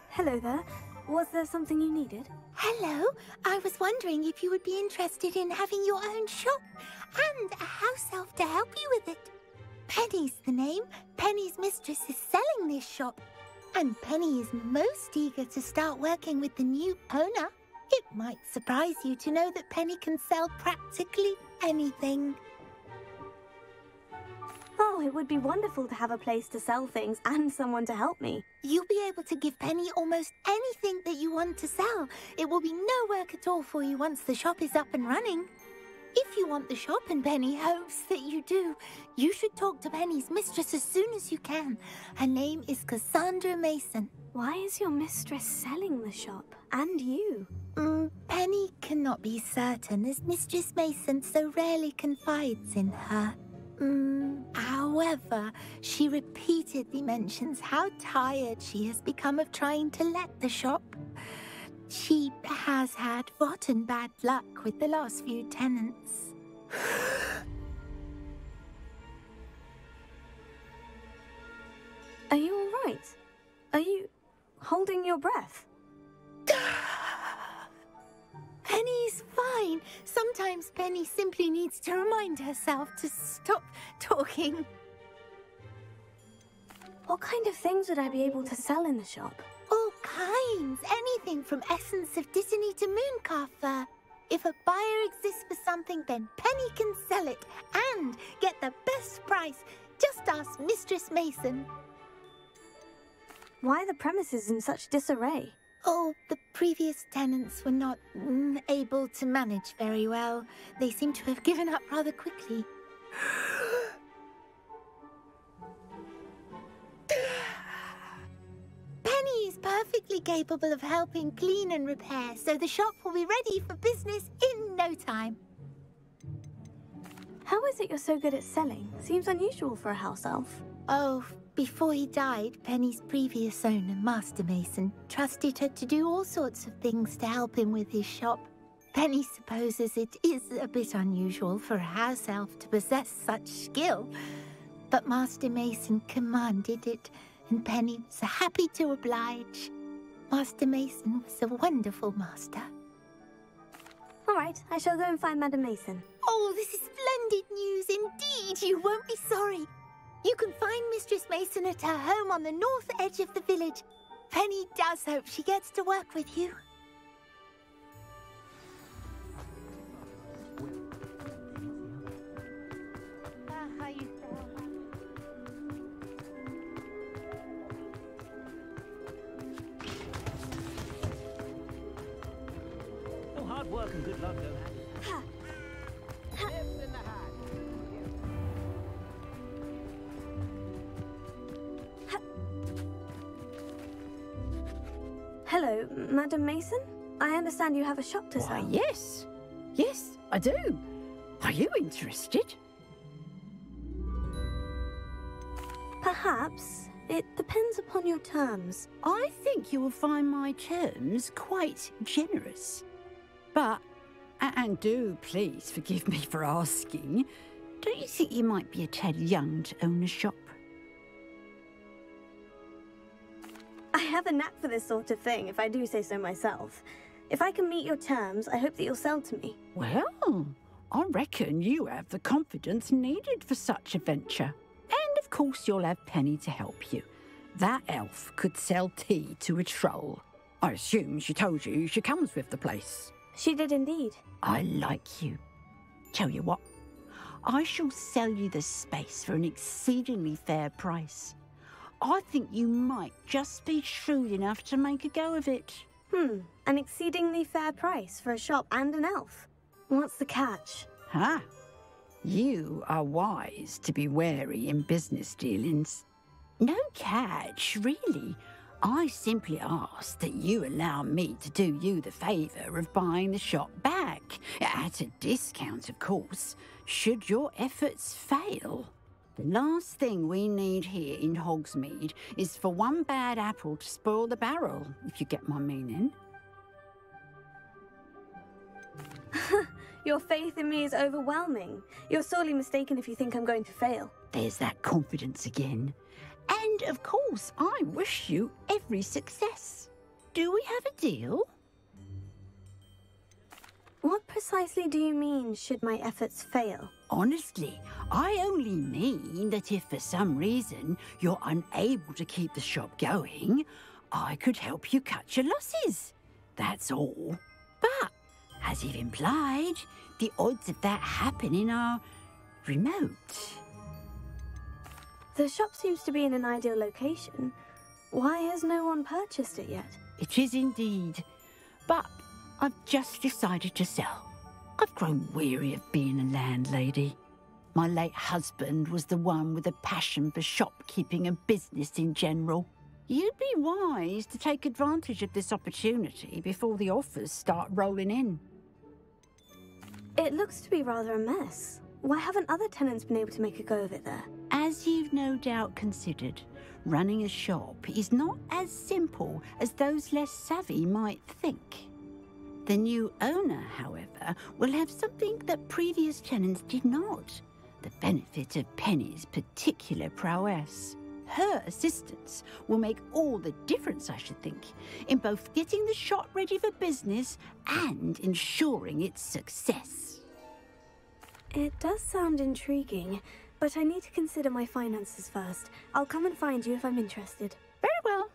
Hello there. Was there something you needed? Hello. I was wondering if you would be interested in having your own shop and a house elf to help you with it. Penny's the name. Penny's mistress is selling this shop. And Penny is most eager to start working with the new owner. It might surprise you to know that Penny can sell practically anything. Oh, it would be wonderful to have a place to sell things and someone to help me. You'll be able to give Penny almost anything that you want to sell. It will be no work at all for you once the shop is up and running. If you want the shop and Penny hopes that you do, you should talk to Penny's mistress as soon as you can. Her name is Cassandra Mason. Why is your mistress selling the shop? And you? Penny cannot be certain, as Mistress Mason so rarely confides in her. However, she repeatedly mentions how tired she has become of trying to let the shop. She has had rotten bad luck with the last few tenants. Are you all right? Are you holding your breath? Penny's fine. Sometimes Penny simply needs to remind herself to stop talking. What kind of things would I be able to sell in the shop? All kinds. Anything from essence of Disney to mooncar fur. If a buyer exists for something, then Penny can sell it and get the best price. Just ask Mistress Mason. Why are the premises in such disarray? Oh, the previous tenants were not able to manage very well. They seem to have given up rather quickly. Penny is perfectly capable of helping clean and repair, so the shop will be ready for business in no time. How is it you're so good at selling? Seems unusual for a house elf. Oh, before he died, Penny's previous owner, Master Mason, trusted her to do all sorts of things to help him with his shop. Penny supposes it is a bit unusual for a house elf to possess such skill, but Master Mason commanded it, and Penny was happy to oblige. Master Mason was a wonderful master. All right, I shall go and find Madam Mason. Oh, this is splendid news indeed. You won't be sorry. You can find Mistress Mason at her home on the north edge of the village. Penny does hope she gets to work with you. Oh, hard work and good luck, though. Hello, Madam Mason? I understand you have a shop to sell. Why, yes. Yes, I do. Are you interested? Perhaps. It depends upon your terms. I think you will find my terms quite generous. But, and do please forgive me for asking, don't you think you might be a tad young to own a shop? I have a knack for this sort of thing, if I do say so myself. If I can meet your terms, I hope that you'll sell to me. Well, I reckon you have the confidence needed for such a venture. And of course you'll have Penny to help you. That elf could sell tea to a troll. I assume she told you she comes with the place. She did indeed. I like you. Tell you what, I shall sell you the space for an exceedingly fair price. I think you might just be shrewd enough to make a go of it. An exceedingly fair price for a shop and an elf. What's the catch? You are wise to be wary in business dealings. No catch, really. I simply ask that you allow me to do you the favour of buying the shop back, at a discount, of course, should your efforts fail. The last thing we need here in Hogsmeade is for one bad apple to spoil the barrel, if you get my meaning. Your faith in me is overwhelming. You're sorely mistaken if you think I'm going to fail. There's that confidence again. And, of course, I wish you every success. Do we have a deal? What precisely do you mean, should my efforts fail? Honestly, I only mean that if for some reason you're unable to keep the shop going, I could help you cut your losses. That's all. But, as you've implied, the odds of that happening are remote. The shop seems to be in an ideal location. Why has no one purchased it yet? It is indeed. But I've just decided to sell. I've grown weary of being a landlady. My late husband was the one with a passion for shopkeeping and business in general. You'd be wise to take advantage of this opportunity before the offers start rolling in. It looks to be rather a mess. Why haven't other tenants been able to make a go of it there? As you've no doubt considered, running a shop is not as simple as those less savvy might think. The new owner, however, will have something that previous tenants did not. The benefit of Penny's particular prowess. Her assistance will make all the difference, I should think, in both getting the shop ready for business and ensuring its success. It does sound intriguing, but I need to consider my finances first. I'll come and find you if I'm interested. Very well,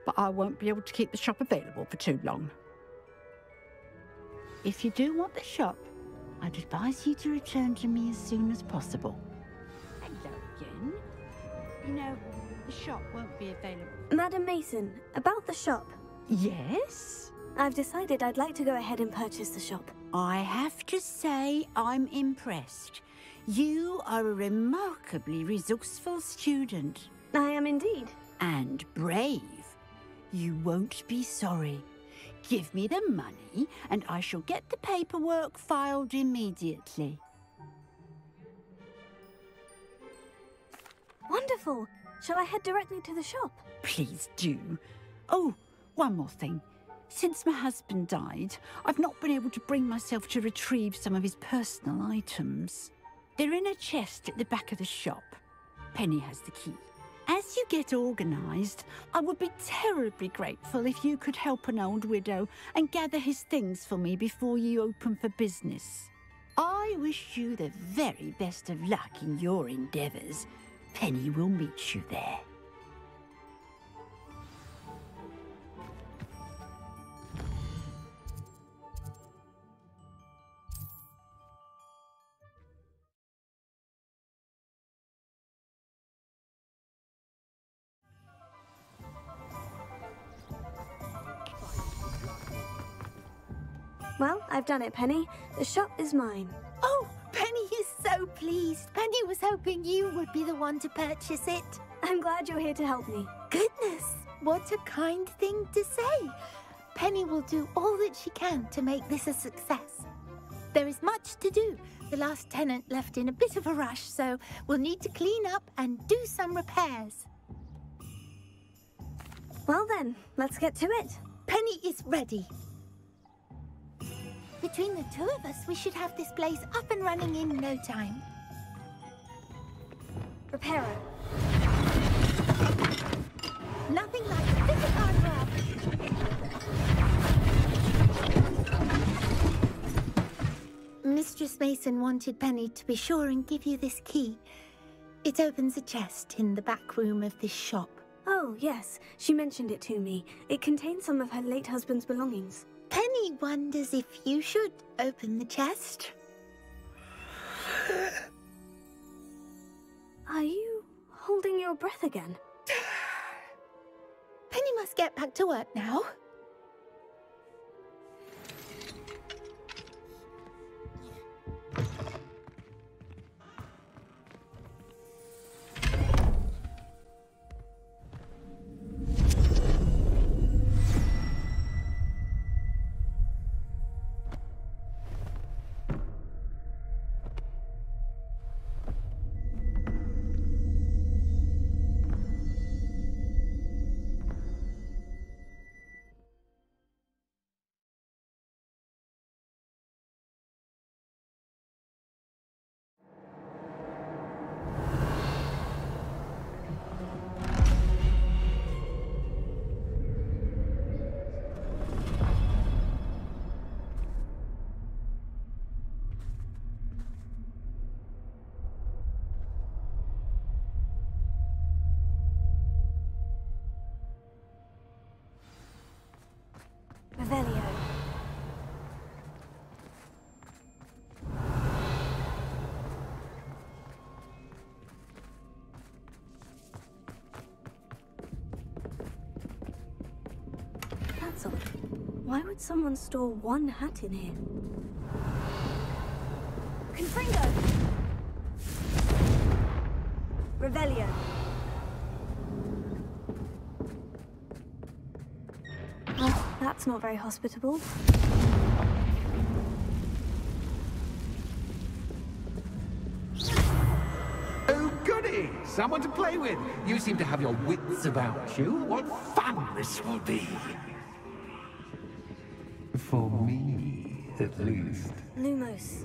but I won't be able to keep the shop available for too long. If you do want the shop, I'd advise you to return to me as soon as possible. Hello again. You know, the shop won't be available. Madam Mason, about the shop. Yes? I've decided I'd like to go ahead and purchase the shop. I have to say I'm impressed. You are a remarkably resourceful student. I am indeed. And brave. You won't be sorry. Give me the money, and I shall get the paperwork filed immediately. Wonderful! Shall I head directly to the shop? Please do. Oh, one more thing. Since my husband died, I've not been able to bring myself to retrieve some of his personal items. They're in a chest at the back of the shop. Penny has the key. As you get organised, I would be terribly grateful if you could help an old widow and gather his things for me before you open for business. I wish you the very best of luck in your endeavours. Penny will meet you there. Well, I've done it, Penny. The shop is mine. Oh, Penny is so pleased. Penny was hoping you would be the one to purchase it. I'm glad you're here to help me. Goodness, what a kind thing to say. Penny will do all that she can to make this a success. There is much to do. The last tenant left in a bit of a rush, so we'll need to clean up and do some repairs. Well then, let's get to it. Penny is ready. Between the two of us, we should have this place up and running in no time. Repairer. Nothing like a bit of hard work. Mistress Mason wanted Penny to be sure and give you this key. It opens a chest in the back room of this shop. Oh, yes. She mentioned it to me. It contains some of her late husband's belongings. Penny wonders if you should open the chest. Are you holding your breath again? Penny must get back to work now. That's odd. Why would someone store one hat in here? Confringo! Revelio. Well, that's not very hospitable. Oh, goody! Someone to play with. You seem to have your wits about you. What fun this will be. For me, at least. Lumos.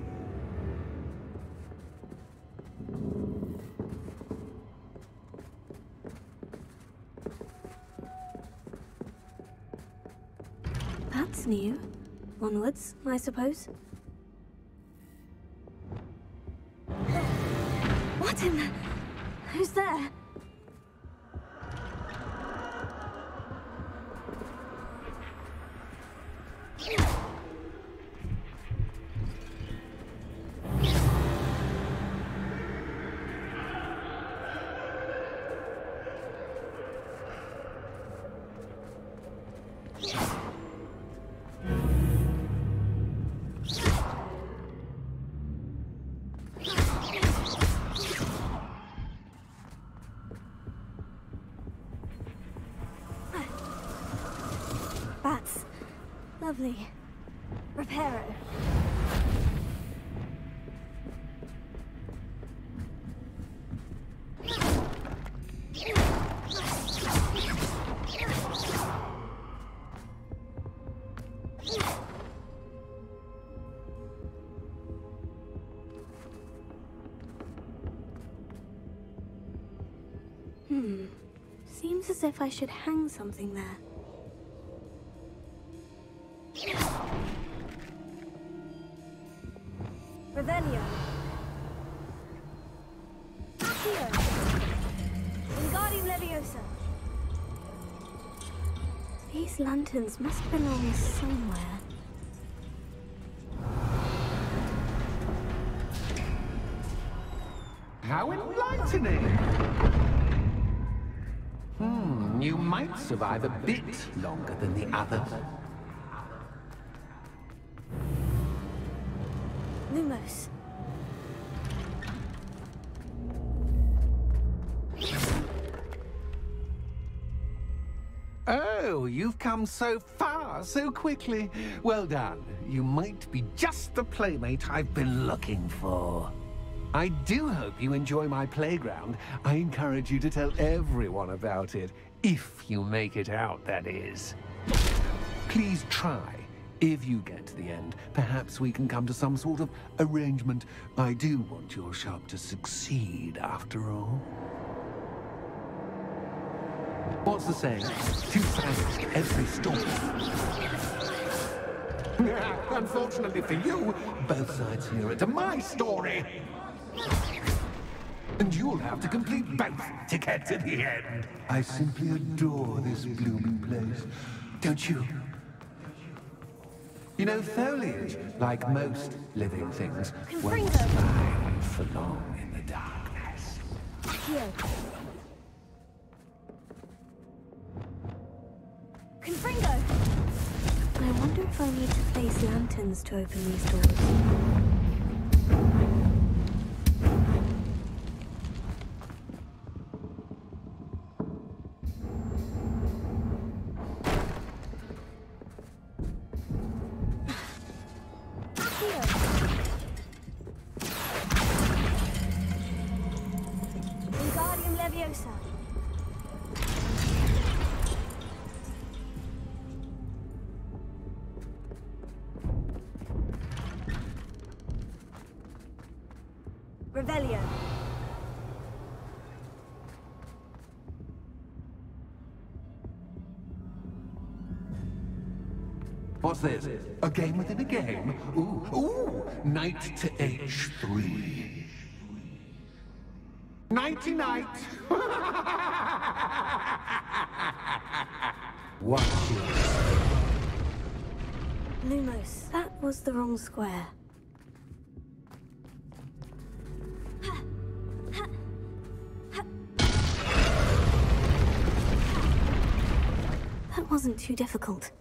That's new. Onwards, I suppose. What in the... Who's there? Bats. Lovely. Reparo. Seems as if I should hang something there. Revelio. Accio. Wingardium Leviosa. These lanterns must belong somewhere. How enlightening! You might survive a bit longer than the others. Lumos. Oh, you've come so far so quickly. Well done. You might be just the playmate I've been looking for. I do hope you enjoy my playground. I encourage you to tell everyone about it. If you make it out, that is. Please try. If you get to the end, perhaps we can come to some sort of arrangement. I do want your shop to succeed, after all. What's the saying? Two sides to every story. Unfortunately for you, both sides hear it to my story. And you'll have to complete both to get to the end. I simply adore this blooming place. Don't you? You know, foliage, like most living things, won't thrive for long in the darkness. Here. Confringo! I wonder if I need to place lanterns to open these doors. Wingardium Leviosa. Revelio. What's this? A game within a game? Ooh, knight to H3. Nighty-night! Watch it. Lumos, that was the wrong square. That wasn't too difficult.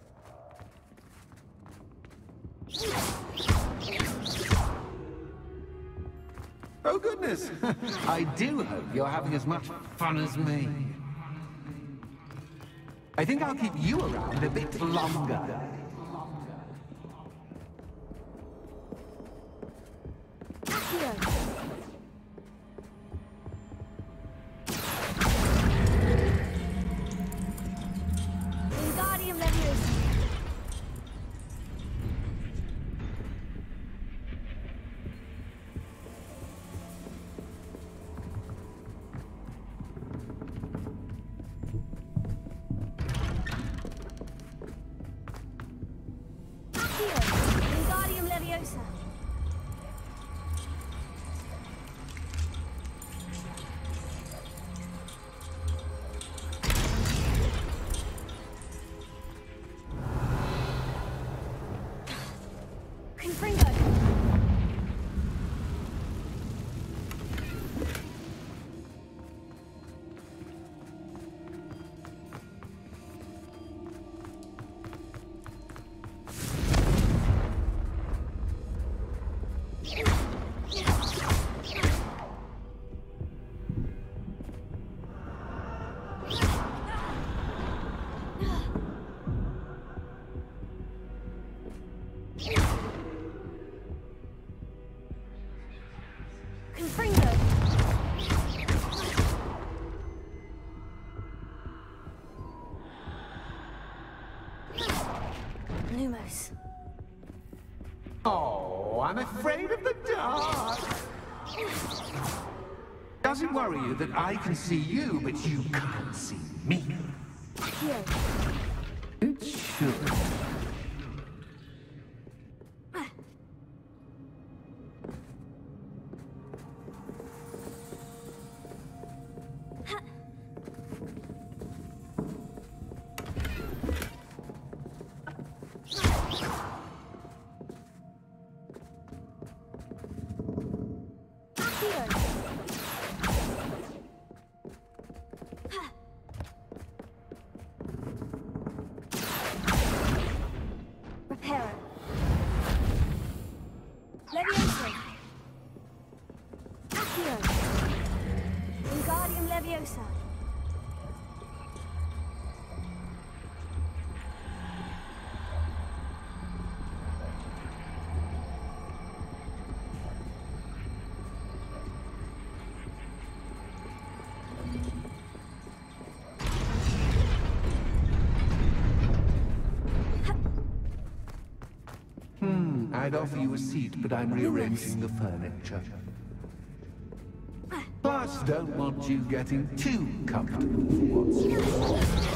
Oh goodness! I do hope you're having as much fun as me. I think I'll keep you around a bit longer. Wingardium Leviosa. Wingardium Leviosa. Confringo. Confringo. Lumos. Oh, I'm afraid of the dark. Does it worry you that I can see you, but you can't see me? Here. It should. Reparo. Leviosa. Accio. Wingardium Leviosa. I'd offer you a seat, but I'm rearranging the furniture. Plus, don't want you getting too comfortable for once.